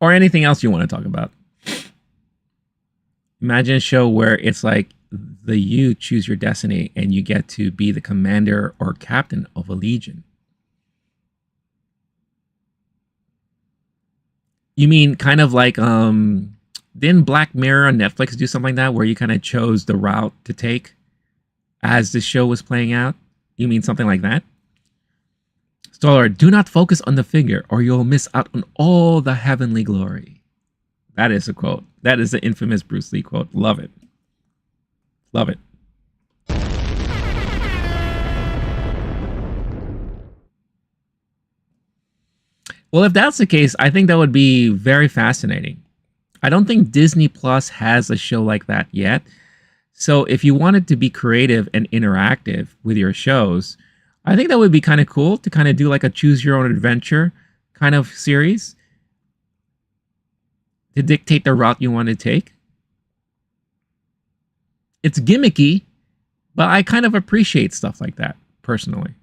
Or anything else you want to talk about. Imagine a show where it's like the you choose your destiny and you get to be the commander or captain of a legion. You mean kind of like didn't Black Mirror on Netflix do something like that where you kind of chose the route to take as the show was playing out? You mean something like that? Star-Lord, do not focus on the figure or you'll miss out on all the heavenly glory. That is a quote. That is the infamous Bruce Lee quote. Love it. Love it. Well, if that's the case, I think that would be very fascinating. I don't think Disney Plus has a show like that yet. So if you wanted to be creative and interactive with your shows, I think that would be kind of cool to kind of do like a choose your own adventure kind of series to dictate the route you want to take. It's gimmicky, but I kind of appreciate stuff like that personally.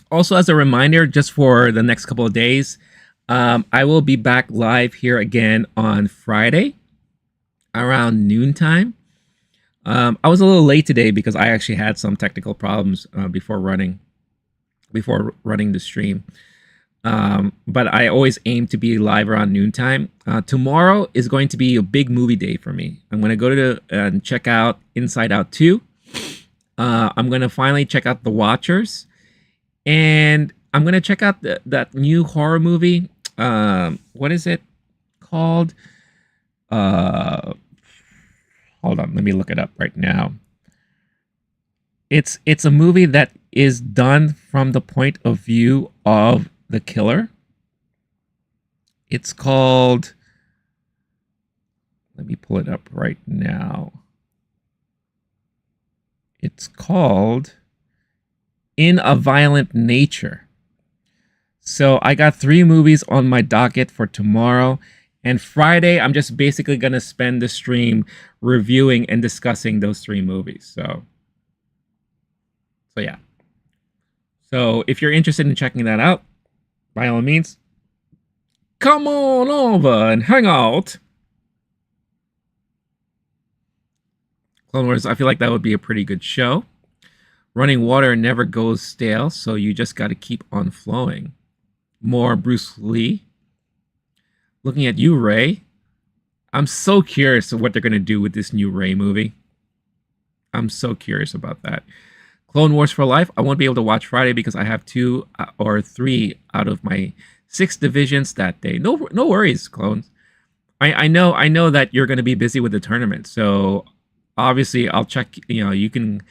Also, as a reminder, just for the next couple of days, I will be back live here again on Friday around noontime. I was a little late today because I actually had some technical problems before running the stream. But I always aim to be live around noontime. Tomorrow is going to be a big movie day for me. I'm going to go to and check out Inside Out 2. I'm going to finally check out The Watchers. And I'm going to check out that new horror movie. What is it called? Hold on, let me look it up right now. It's a movie that is done from the point of view of the killer. It's called, let me pull it up right now. It's called In a Violent Nature. So I got 3 movies on my docket for tomorrow. And Friday, I'm just basically going to spend the stream reviewing and discussing those 3 movies. So yeah. So if you're interested in checking that out, by all means, come on over and hang out. Clone Wars, I feel like that would be a pretty good show. Running water never goes stale, so you just got to keep on flowing. More Bruce Lee. Looking at you, Ray. I'm so curious of what they're going to do with this new Ray movie. I'm so curious about that. Clone Wars for Life. I won't be able to watch Friday because I have 2 or 3 out of my 6 divisions that day. No worries, clones. I know that you're going to be busy with the tournament, so obviously I'll check. You can,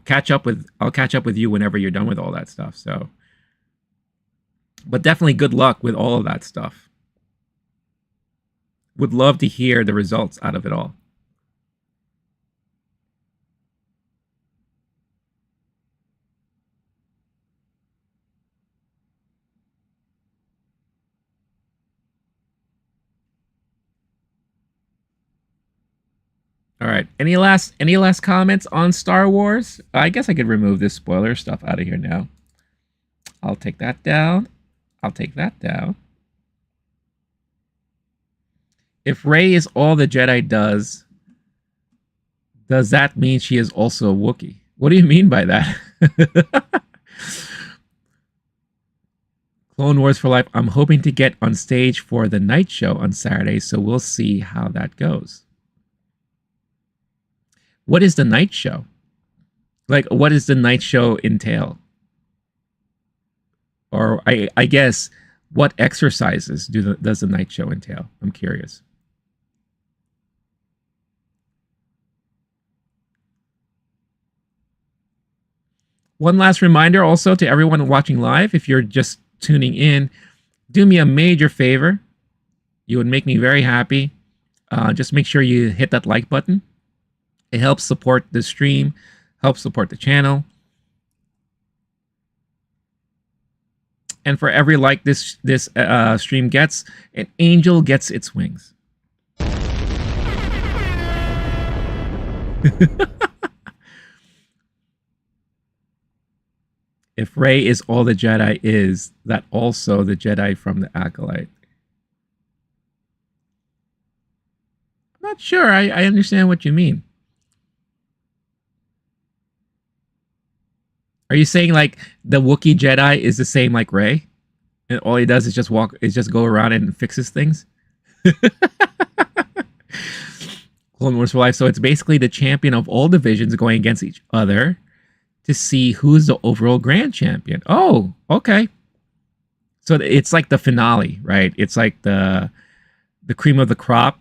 catch up with. I'll catch up with you whenever you're done with all that stuff. So, but definitely good luck with all of that stuff. Would love to hear the results out of it all. All right. Any last comments on Star Wars? I guess I could remove this spoiler stuff out of here now. I'll take that down. I'll take that down. If Rey is all the Jedi does that mean she is also a Wookiee? What do you mean by that? Clone Wars for Life. I'm hoping to get on stage for the night show on Saturday, so we'll see how that goes. What is the night show? Like, what does the night show entail? Or I guess, what exercises does the night show entail? I'm curious. One last reminder also to everyone watching live, if you're just tuning in, do me a major favor. You would make me very happy. Just make sure you hit that like button. It helps support the stream, helps support the channel. And for every like this stream gets, an angel gets its wings. If Rey is all the Jedi is, that also the Jedi from the Acolyte. I'm not sure. I understand what you mean. Are you saying like the Wookiee Jedi is the same like Rey, and all he does is just go around and fixes things? Clone Wars for Life. So it's basically the champion of all divisions going against each other to see who's the overall grand champion. Oh, okay. So it's like the finale, right? It's like the cream of the crop.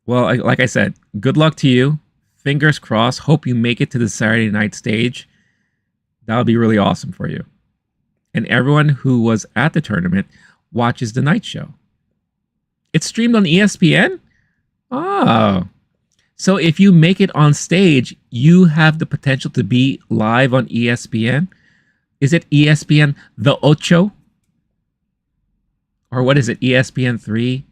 Well, like I said, good luck to you. Fingers crossed. Hope you make it to the Saturday night stage. That would be really awesome for you. And everyone who was at the tournament watches the night show. It's streamed on ESPN? Oh. So if you make it on stage, you have the potential to be live on ESPN. Is it ESPN The Ocho? Or what is it, ESPN 3?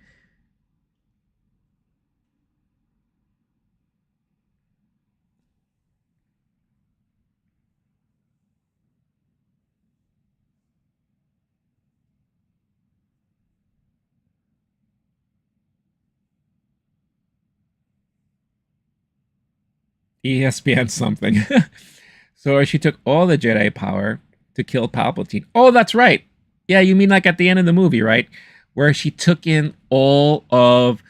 ESPN something. So she took all the Jedi power to kill Palpatine. Oh, that's right. Yeah, you mean like at the end of the movie, right? Where she took in all of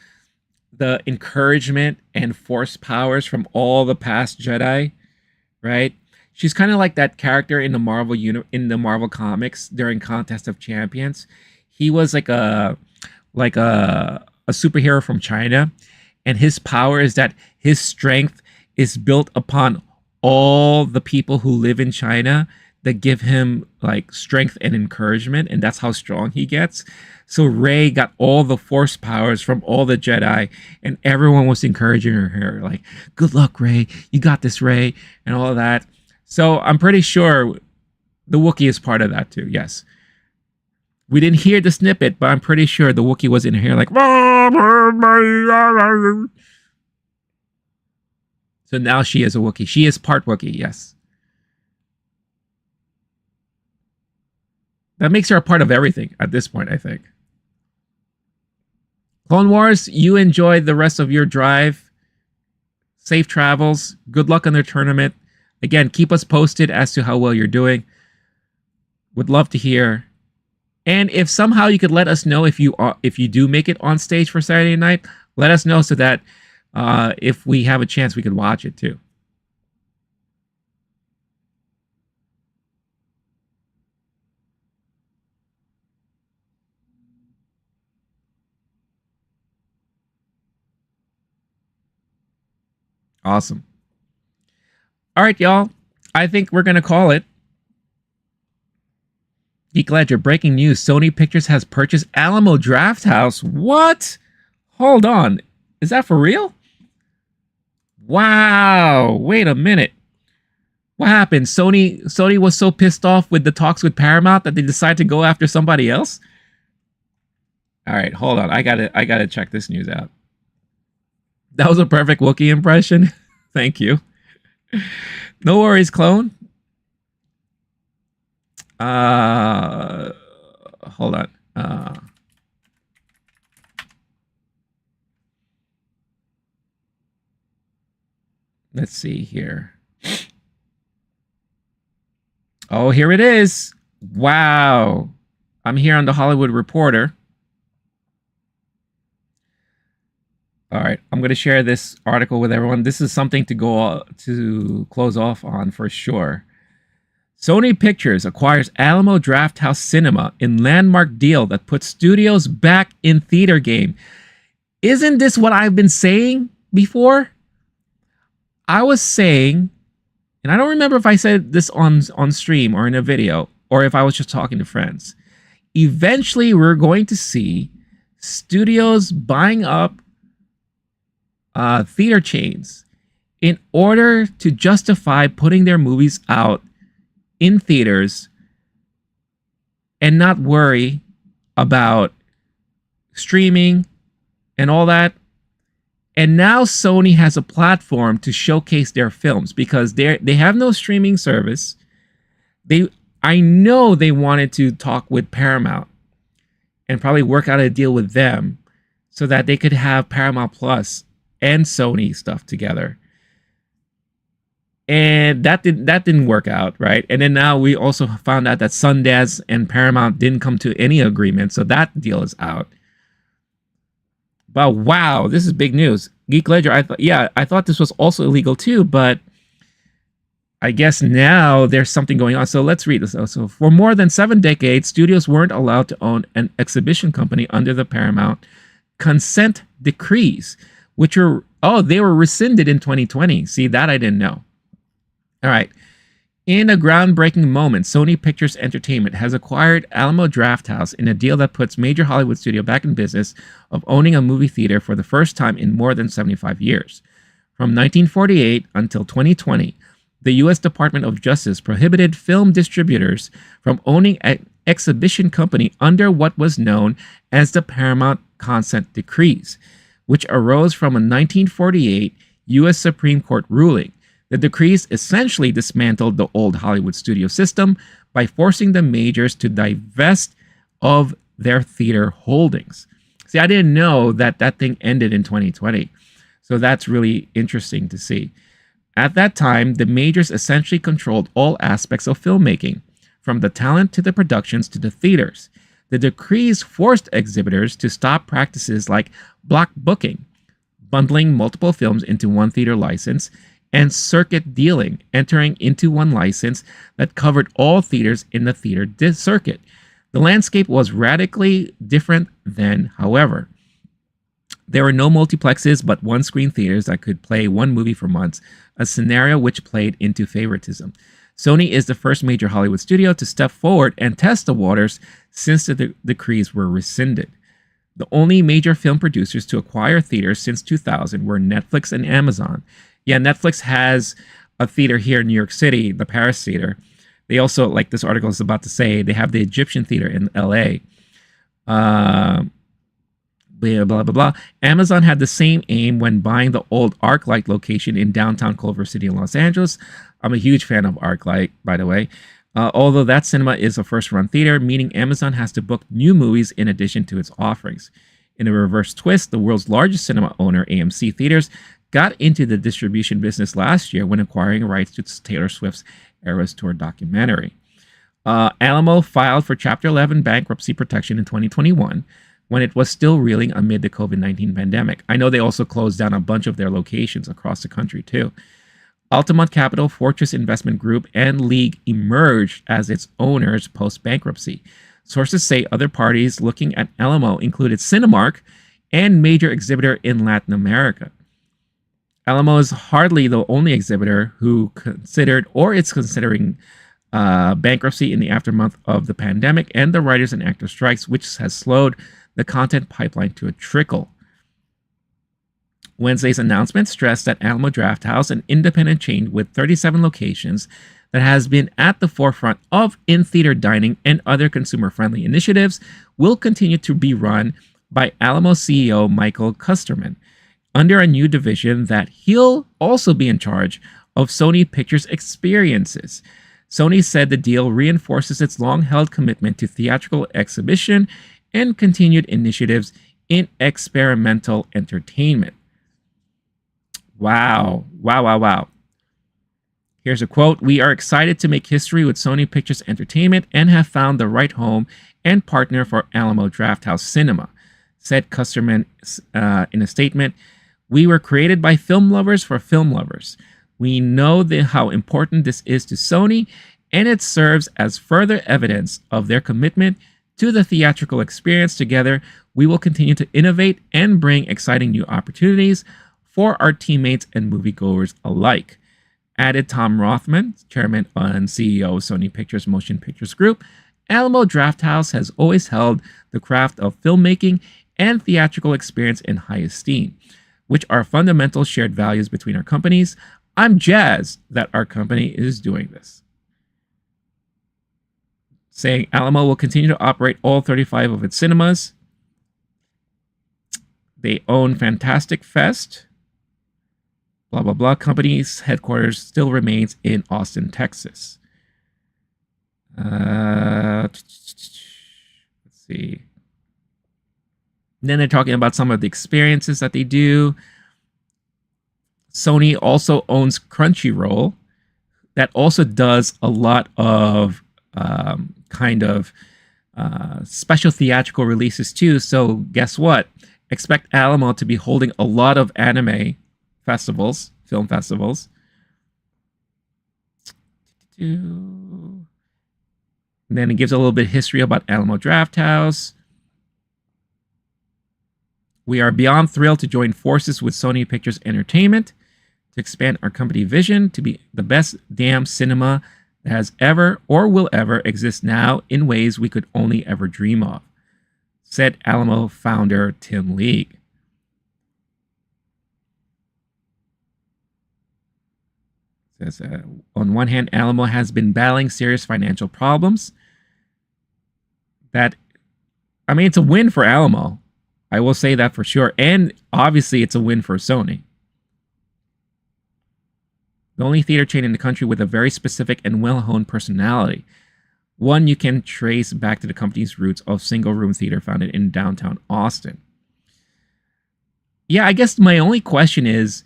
the encouragement and force powers from all the past Jedi, right? She's kind of like that character in the Marvel comics during Contest of Champions. He was like a superhero from China, and his power is that his strength is built upon all the people who live in China that give him like strength and encouragement, and that's how strong he gets. So Rey got all the force powers from all the Jedi, and everyone was encouraging her like, good luck, Rey, you got this, Rey, and all of that. So I'm pretty sure the Wookiee is part of that too. Yes, we didn't hear the snippet, but I'm pretty sure the Wookiee was in here like. So now she is a Wookiee. She is part Wookiee, yes. That makes her a part of everything at this point, I think. Clone Wars, you enjoy the rest of your drive. Safe travels. Good luck on the tournament. Again, keep us posted as to how well you're doing. Would love to hear. And if somehow you could let us know if you do make it on stage for Saturday night, let us know so that if we have a chance, we could watch it too. Awesome. All right, y'all. I think we're going to call it. Geek Ledger, breaking news. Sony Pictures has purchased Alamo Drafthouse. What? Hold on. Is that for real? Wow. Wait a minute. What happened? Sony was so pissed off with the talks with Paramount that they decided to go after somebody else? All right, hold on. I gotta check this news out. That was a perfect Wookiee impression. Thank you. No worries, clone. Hold on. Let's see here. Oh, here it is. Wow. I'm here on the Hollywood Reporter. All right, I'm going to share this article with everyone. This is something to close off on for sure. Sony Pictures acquires Alamo Drafthouse Cinema in landmark deal that puts studios back in theater game. Isn't this what I've been saying before? I was saying, and I don't remember if I said this on stream or in a video, or if I was just talking to friends. Eventually, we're going to see studios buying up theater chains in order to justify putting their movies out in theaters and not worry about streaming and all that. And now Sony has a platform to showcase their films because they have no streaming service. I know they wanted to talk with Paramount and probably work out a deal with them so that they could have Paramount Plus and Sony stuff together. And that didn't work out, right? And then now we also found out that Sundance and Paramount didn't come to any agreement, so that deal is out. But wow, this is big news. Geek Ledger, I thought this was also illegal too, but I guess now there's something going on. So let's read this. So for more than 7 decades, studios weren't allowed to own an exhibition company under the Paramount consent decrees, which they were rescinded in 2020. See, that I didn't know. All right. In a groundbreaking moment, Sony Pictures Entertainment has acquired Alamo Drafthouse in a deal that puts major Hollywood studio back in business of owning a movie theater for the first time in more than 75 years. From 1948 until 2020, the U.S. Department of Justice prohibited film distributors from owning an exhibition company under what was known as the Paramount Consent Decrees, which arose from a 1948 U.S. Supreme Court ruling. The decrees essentially dismantled the old Hollywood studio system by forcing the majors to divest of their theater holdings. See, I didn't know that thing ended in 2020. So that's really interesting to see. At that time, the majors essentially controlled all aspects of filmmaking, from the talent to the productions to the theaters. The decrees forced exhibitors to stop practices like block booking, bundling multiple films into one theater license, and circuit dealing, entering into one license that covered all theaters in the theater circuit. The landscape was radically different then, however. There were no multiplexes but one-screen theaters that could play one movie for months, a scenario which played into favoritism. Sony is the first major Hollywood studio to step forward and test the waters since the decrees were rescinded. The only major film producers to acquire theaters since 2000 were Netflix and Amazon. Yeah, Netflix has a theater here in New York City, the Paris Theater. They also, like this article is about to say, they have the Egyptian Theater in LA. Blah, blah, blah, blah. Amazon had the same aim when buying the old ArcLight location in downtown Culver City in Los Angeles. I'm a huge fan of ArcLight, by the way. Although that cinema is a first-run theater, meaning Amazon has to book new movies in addition to its offerings. In a reverse twist, the world's largest cinema owner, AMC Theaters, got into the distribution business last year when acquiring rights to Taylor Swift's Eras Tour documentary. Alamo filed for Chapter 11 bankruptcy protection in 2021 when it was still reeling amid the COVID-19 pandemic. I know they also closed down a bunch of their locations across the country too. Altamont Capital, Fortress Investment Group, and League emerged as its owners post-bankruptcy. Sources say other parties looking at Alamo included Cinemark and major exhibitor in Latin America. Alamo is hardly the only exhibitor who considered or is considering bankruptcy in the aftermath of the pandemic and the writers and actors strikes, which has slowed the content pipeline to a trickle. Wednesday's announcement stressed that Alamo Drafthouse, an independent chain with 37 locations that has been at the forefront of in-theater dining and other consumer-friendly initiatives, will continue to be run by Alamo CEO Michael Kusterman, under a new division that he'll also be in charge of Sony Pictures Experiences. Sony said the deal reinforces its long-held commitment to theatrical exhibition and continued initiatives in experimental entertainment. Wow. Wow, wow, wow. Here's a quote. "We are excited to make history with Sony Pictures Entertainment and have found the right home and partner for Alamo Drafthouse Cinema," said Kusterman in a statement. "We were created by film lovers for film lovers. We know how important this is to Sony, and it serves as further evidence of their commitment to the theatrical experience. Together, we will continue to innovate and bring exciting new opportunities for our teammates and moviegoers alike," added Tom Rothman, chairman and CEO of Sony Pictures Motion Pictures Group. "Alamo Drafthouse has always held the craft of filmmaking and theatrical experience in high esteem, which are fundamental shared values between our companies. I'm jazzed that our company is doing this." saying Alamo will continue to operate all 35 of its cinemas. They own Fantastic Fest. Blah, blah, blah. Company's headquarters still remains in Austin, Texas. Let's see. And then they're talking about some of the experiences that they do. Sony also owns Crunchyroll. That also does a lot of special theatrical releases too. So guess what? Expect Alamo to be holding a lot of anime festivals, film festivals. And then it gives a little bit of history about Alamo Drafthouse. We are beyond thrilled to join forces with Sony Pictures Entertainment to expand our company vision to be the best damn cinema that has ever or will ever exist now in ways we could only ever dream of, said Alamo founder Tim League. Says, on one hand, Alamo has been battling serious financial problems. It's a win for Alamo. I will say that for sure. And obviously, it's a win for Sony. The only theater chain in the country with a very specific and well-honed personality. One you can trace back to the company's roots of single-room theater founded in downtown Austin. Yeah, I guess my only question is,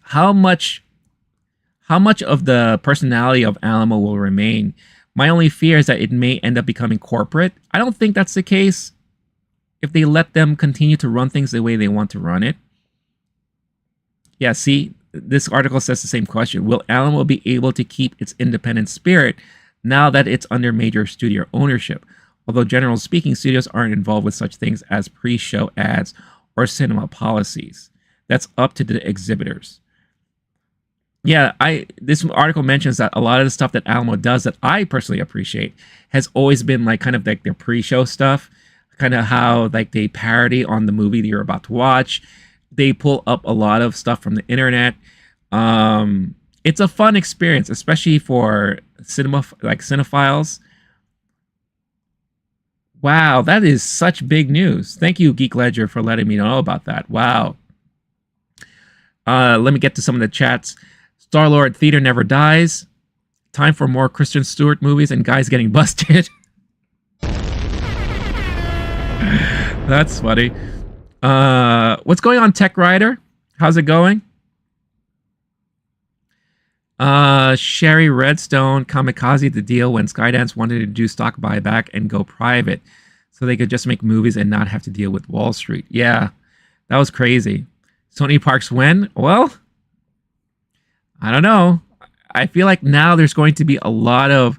how much of the personality of Alamo will remain? My only fear is that it may end up becoming corporate. I don't think that's the case if they let them continue to run things the way they want to run it. Yeah, see, this article says the same question. Will Alamo be able to keep its independent spirit now that it's under major studio ownership? Although generally speaking, studios aren't involved with such things as pre-show ads or cinema policies. That's up to the exhibitors. Yeah, this article mentions that a lot of the stuff that Alamo does that I personally appreciate has always been like kind of like their pre-show stuff, kind of how like they parody on the movie that you're about to watch. They pull up a lot of stuff from the internet. It's a fun experience, especially for cinephiles. Wow, that is such big news. Thank you, Geek Ledger, for letting me know about that. Wow. Let me get to some of the chats. Star-Lord, theater never dies. Time for more Kristen Stewart movies and guys getting busted. That's funny. What's going on, Tech Rider? How's it going? Sherry Redstone, kamikaze the deal when Skydance wanted to do stock buyback and go private so they could just make movies and not have to deal with Wall Street. Yeah, that was crazy. Sony Parks when? Well, I don't know. I feel like now there's going to be a lot of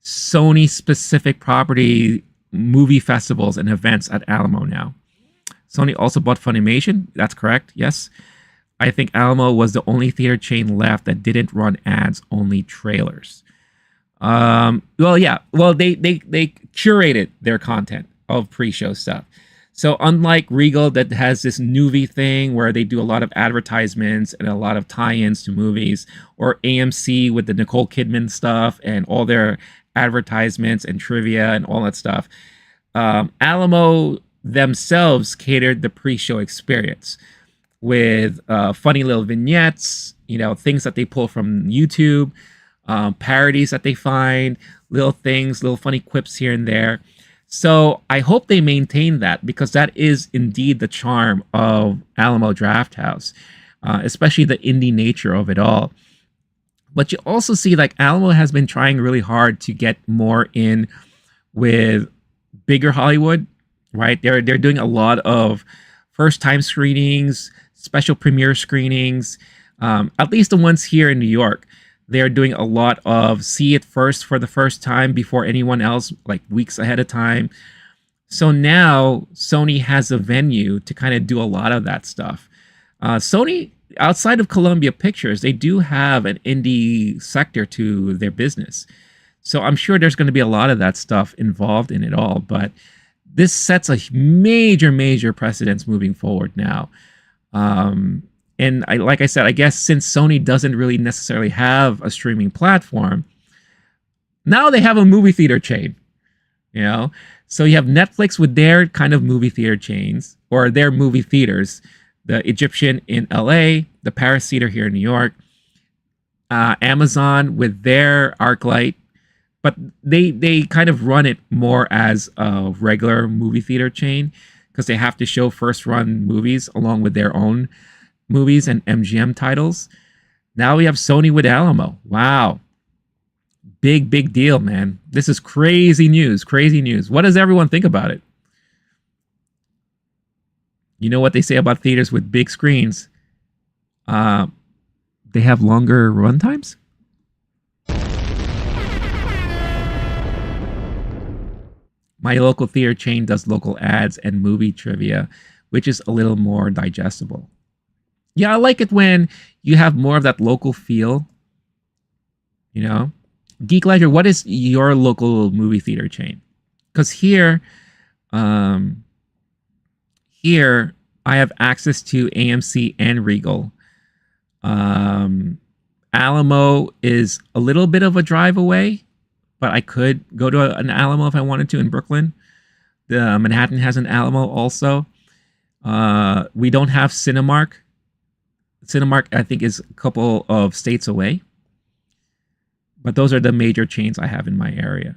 Sony-specific property movie festivals and events at Alamo now. Sony also bought Funimation. That's correct. Yes. I think Alamo was the only theater chain left that didn't run ads, only trailers. Well, yeah. Well, they curated their content of pre-show stuff. So unlike Regal that has this Nuvi thing where they do a lot of advertisements and a lot of tie-ins to movies, or AMC with the Nicole Kidman stuff and all their advertisements and trivia and all that stuff, Alamo themselves catered the pre-show experience with funny little vignettes, things that they pull from YouTube, parodies that they find, little things, little funny quips here and there. So I hope they maintain that, because that is indeed the charm of Alamo Drafthouse, especially the indie nature of it all. But you also see like Alamo has been trying really hard to get more in with bigger Hollywood, right? They're doing a lot of first time screenings, special premiere screenings, at least the ones here in New York. They're doing a lot of see it first for the first time before anyone else, like weeks ahead of time. So now Sony has a venue to kind of do a lot of that stuff. Sony, outside of Columbia Pictures, they do have an indie sector to their business. So I'm sure there's going to be a lot of that stuff involved in it all. But this sets a major, major precedence moving forward now. And like I said, I guess since Sony doesn't really necessarily have a streaming platform, Now they have a movie theater chain, you know? So you have Netflix with their kind of movie theater chains or their movie theaters, the Egyptian in LA, the Paris Theater here in New York, Amazon with their ArcLight, but they kind of run it more as a regular movie theater chain because they have to show first run movies along with their own movies and MGM titles. Now we have Sony with Alamo. Wow. Big deal, man. This is crazy news. Crazy news. What does everyone think about it? You know what they say about theaters with big screens? They have longer run times? My local theater chain does local ads and movie trivia, which is a little more digestible. Yeah, I like it when you have more of that local feel. You know? Geek Ledger, what is your local movie theater chain? Because here I have access to AMC and Regal. Alamo is a little bit of a drive away, but I could go to an Alamo if I wanted to in Brooklyn. The Manhattan has an Alamo also. We don't have Cinemark. Cinemark, I think, is a couple of states away. But those are the major chains I have in my area.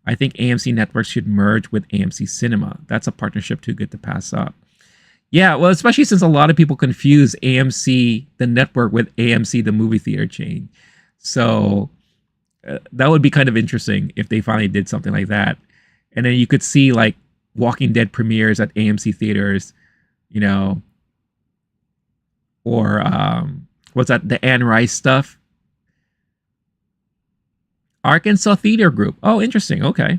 I think AMC Networks should merge with AMC Cinema. That's a partnership too good to pass up. Yeah, well, especially since a lot of people confuse AMC, the network, with AMC, the movie theater chain. So that would be kind of interesting if they finally did something like that. And then you could see like Walking Dead premieres at AMC theaters, you know, or what's that? The Anne Rice stuff. Arkansas Theater Group. Oh, interesting. Okay.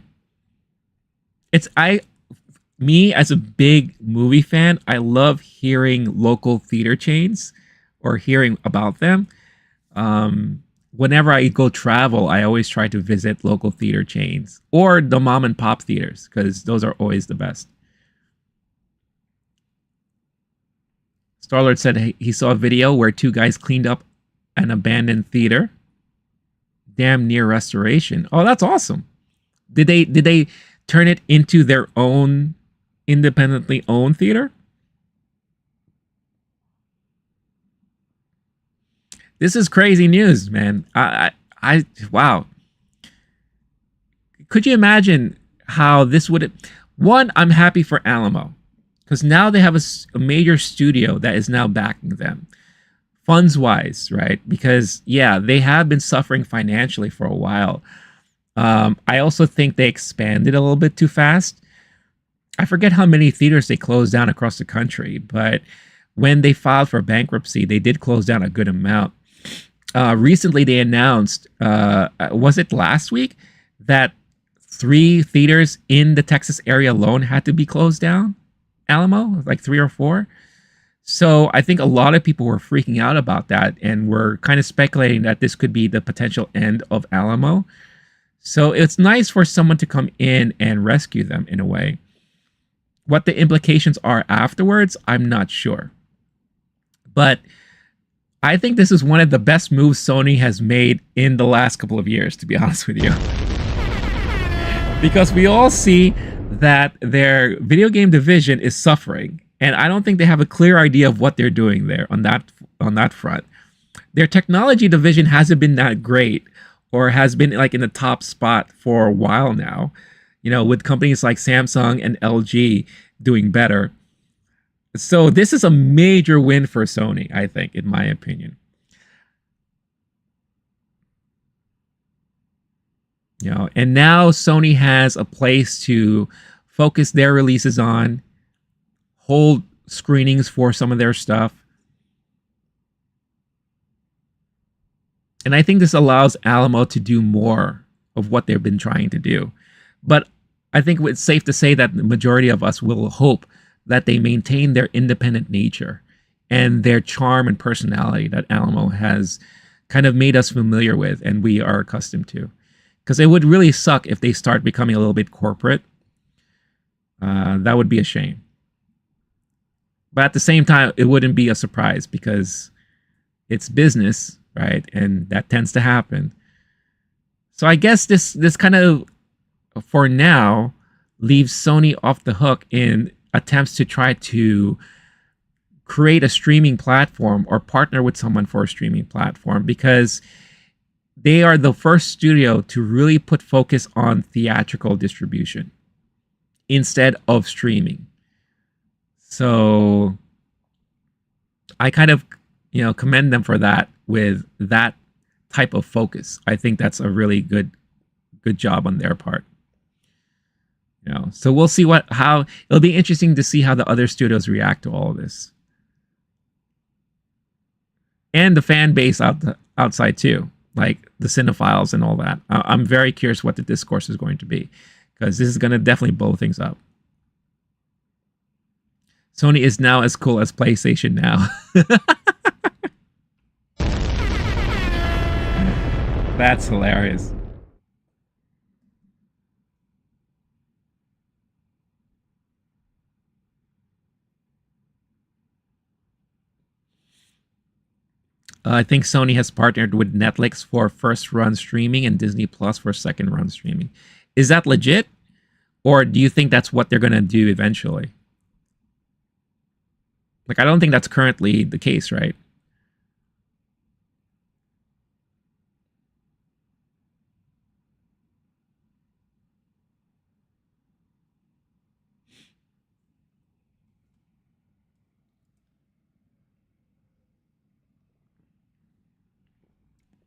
Me as a big movie fan, I love hearing local theater chains or hearing about them. Whenever I go travel, I always try to visit local theater chains or the mom and pop theaters because those are always the best. Starlord said he saw a video where two guys cleaned up an abandoned theater. Damn near restoration. Oh, that's awesome. Did they turn it into their own independently owned theater? This is crazy news, man. I wow. Could you imagine how this would? One, I'm happy for Alamo because now they have a major studio that is now backing them. Funds wise, right? Because yeah, they have been suffering financially for a while. I also think they expanded a little bit too fast. I forget how many theaters they closed down across the country, but when they filed for bankruptcy, they did close down a good amount. Recently, they announced, was it last week, that 3 theaters in the Texas area alone had to be closed down? Alamo, like 3 or 4. So I think a lot of people were freaking out about that and were kind of speculating that this could be the potential end of Alamo. So it's nice for someone to come in and rescue them in a way. What the implications are afterwards, I'm not sure. But I think this is one of the best moves Sony has made in the last couple of years, to be honest with you. Because we all see that their video game division is suffering. And I don't think they have a clear idea of what they're doing there on that front. Their technology division hasn't been that great or has been like in the top spot for a while now, you know, with companies like Samsung and LG doing better. So this is a major win for Sony, I think, in my opinion. You know, and now Sony has a place to focus their releases on, hold screenings for some of their stuff. And I think this allows Alamo to do more of what they've been trying to do. But I think it's safe to say that the majority of us will hope that they maintain their independent nature and their charm and personality that Alamo has kind of made us familiar with and we are accustomed to. Because it would really suck if they start becoming a little bit corporate. That would be a shame. But at the same time, it wouldn't be a surprise because it's business, right? And that tends to happen. So I guess this kind of, for now, leaves Sony off the hook in attempts to try to create a streaming platform or partner with someone for a streaming platform, because they are the first studio to really put focus on theatrical distribution instead of streaming. So I kind of, commend them for that, with that type of focus. I think that's a really good job on their part. So we'll see how it'll be interesting to see how the other studios react to all of this, and the fan base outside too, like the cinephiles and all that. I'm very curious what the discourse is going to be, because this is going to definitely blow things up. Sony is now as cool as PlayStation now. That's hilarious. I think Sony has partnered with Netflix for first run streaming and Disney Plus for second run streaming. Is that legit? Or do you think that's what they're going to do eventually? Like, I don't think that's currently the case, right?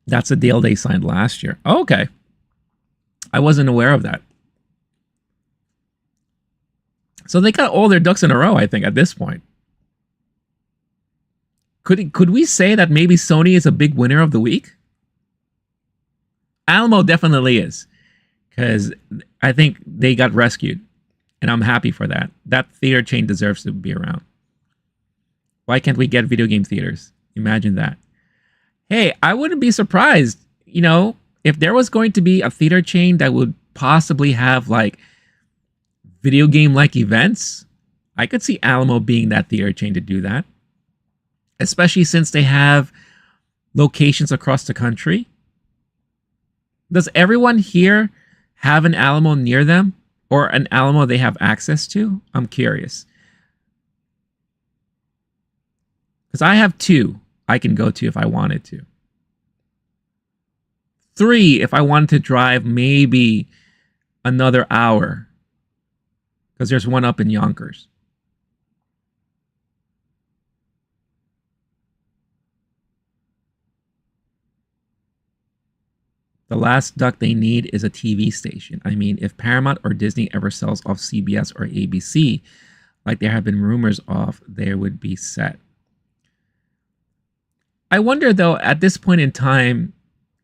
That's a deal they signed last year. Oh, okay. I wasn't aware of that. So they got all their ducks in a row, I think, at this point. Could we say that maybe Sony is a big winner of the week? Alamo definitely is, because I think they got rescued, and I'm happy for that. That theater chain deserves to be around. Why can't we get video game theaters? Imagine that. Hey, I wouldn't be surprised, if there was going to be a theater chain that would possibly have like video game like events. I could see Alamo being that theater chain to do that, especially since they have locations across the country. Does everyone here have an Alamo near them, or an Alamo they have access to? I'm curious, because I have 2 I can go to if I wanted to. 3 if I wanted to drive maybe another hour, because there's one up in Yonkers. The last duck they need is a TV station. I mean, if Paramount or Disney ever sells off CBS or ABC, like there have been rumors of, they would be set. I wonder, though, at this point in time,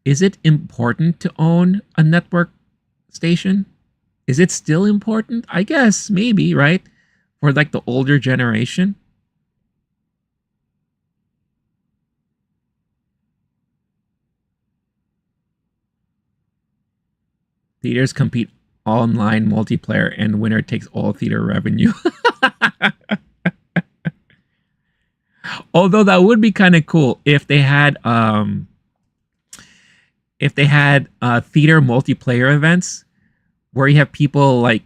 is it important to own a network station? Is it still important? I guess maybe, right? For like the older generation. Theaters compete online multiplayer, and winner takes all theater revenue. Although that would be kind of cool if they had theater multiplayer events where you have people like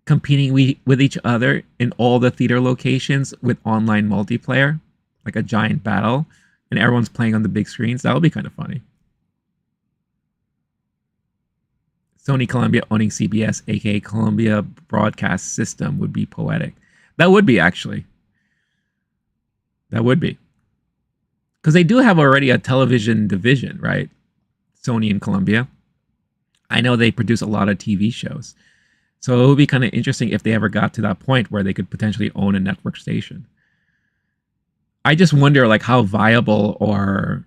competing with each other in all the theater locations with online multiplayer, like a giant battle, and everyone's playing on the big screens. That would be kind of funny. Sony Columbia owning CBS, aka Columbia Broadcast System, would be poetic. That would be, actually. That would be. Because they do have already a television division, right? Sony and Columbia. I know they produce a lot of TV shows. So it would be kind of interesting if they ever got to that point where they could potentially own a network station. I just wonder like how viable, or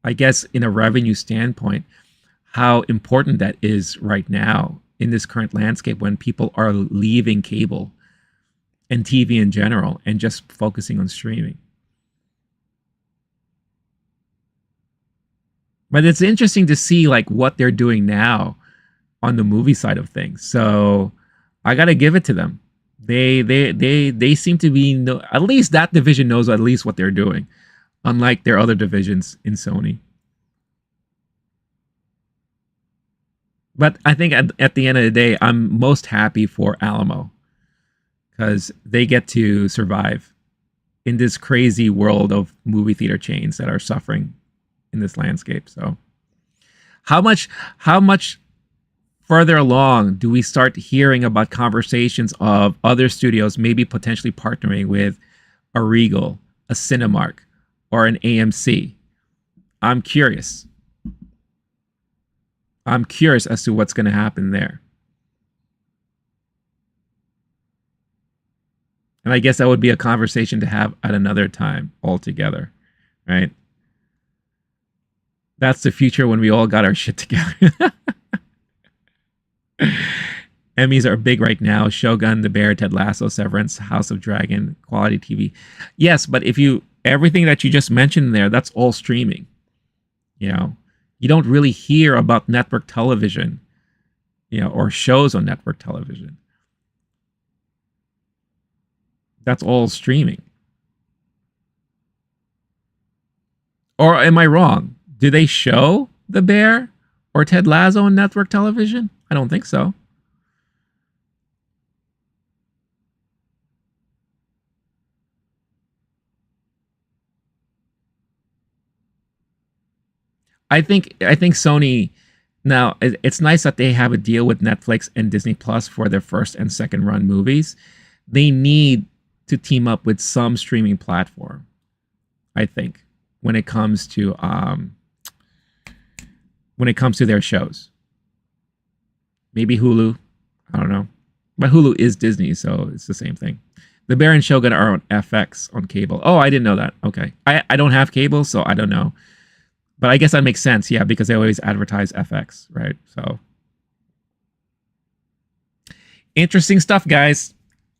I guess in a revenue standpoint, how important that is right now in this current landscape when people are leaving cable and TV in general and just focusing on streaming. But it's interesting to see like what they're doing now on the movie side of things. So I got to give it to them. They seem to be, at least that division knows at least what they're doing, unlike their other divisions in Sony. But I think at the end of the day, I'm most happy for Alamo because they get to survive in this crazy world of movie theater chains that are suffering in this landscape. So how much further along do we start hearing about conversations of other studios maybe potentially partnering with a Regal, a Cinemark, or an AMC? I'm curious. I'm curious as to what's going to happen there. And I guess that would be a conversation to have at another time altogether, right? That's the future when we all got our shit together. Emmys are big right now. Shogun, The Bear, Ted Lasso, Severance, House of Dragon, quality TV. Yes, but if you everything that you just mentioned there, that's all streaming. You know, you don't really hear about network television, or shows on network television. That's all streaming. Or am I wrong? Do they show The Bear or Ted Lasso on network television? I don't think so. I think Sony now it's nice that they have a deal with Netflix and Disney Plus for their first and second run movies. They need to team up with some streaming platform, I think, when it comes to their shows. Maybe Hulu. I don't know. But Hulu is Disney, so it's the same thing. The Bear and Shogun are on FX on cable. Oh, I didn't know that. Okay. I don't have cable, so I don't know. But I guess that makes sense, yeah, because they always advertise FX, right? So interesting stuff, guys.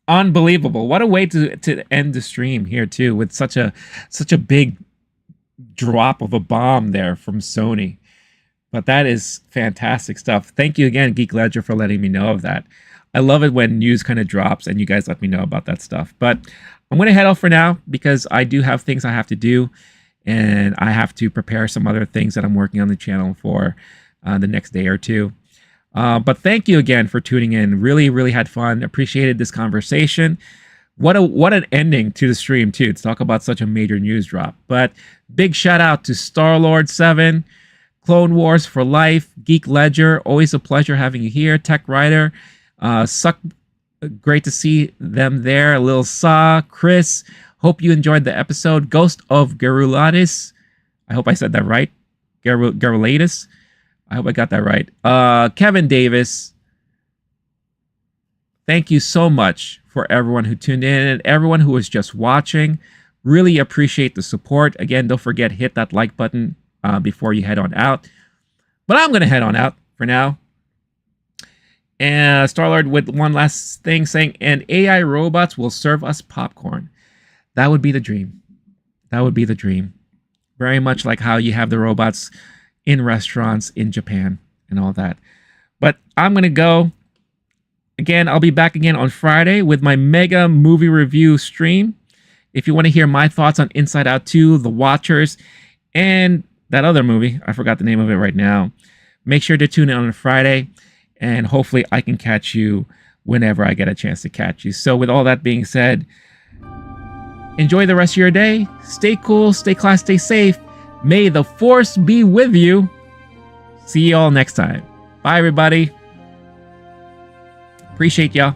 Unbelievable. What a way to end the stream here too, with such a big drop of a bomb there from Sony. But that is fantastic stuff. Thank you again, Geek Ledger, for letting me know of that. I love it when news kind of drops and you guys let me know about that stuff. But I'm going to head off for now because I do have things I have to do. And I have to prepare some other things that I'm working on the channel for the next day or two. But thank you again for tuning in. Really, really had fun. Appreciated this conversation. What an ending to the stream, too, to talk about such a major news drop. But big shout out to Starlord7, Clone Wars for Life, Geek Ledger. Always a pleasure having you here. Tech Writer. Great to see them there. Lil Saw, Chris. Hope you enjoyed the episode. Ghost of Garulatis. I hope I said that right. Garulatis. I hope I got that right. Kevin Davis. Thank you so much for everyone who tuned in and everyone who was just watching. Really appreciate the support. Again, don't forget, hit that like button before you head on out. But I'm going to head on out for now. And Starlord with one last thing saying, and AI robots will serve us popcorn. That would be the dream. That would be the dream. Very much like how you have the robots in restaurants in Japan and all that. But I'm going to go. Again, I'll be back again on Friday with my mega movie review stream. If you want to hear my thoughts on Inside Out 2, The Watchers, and that other movie, I forgot the name of it right now, make sure to tune in on Friday. And hopefully I can catch you whenever I get a chance to catch you. So with all that being said, enjoy the rest of your day. Stay cool, stay class, stay safe. May the force be with you. See you all next time. Bye, everybody. Appreciate y'all.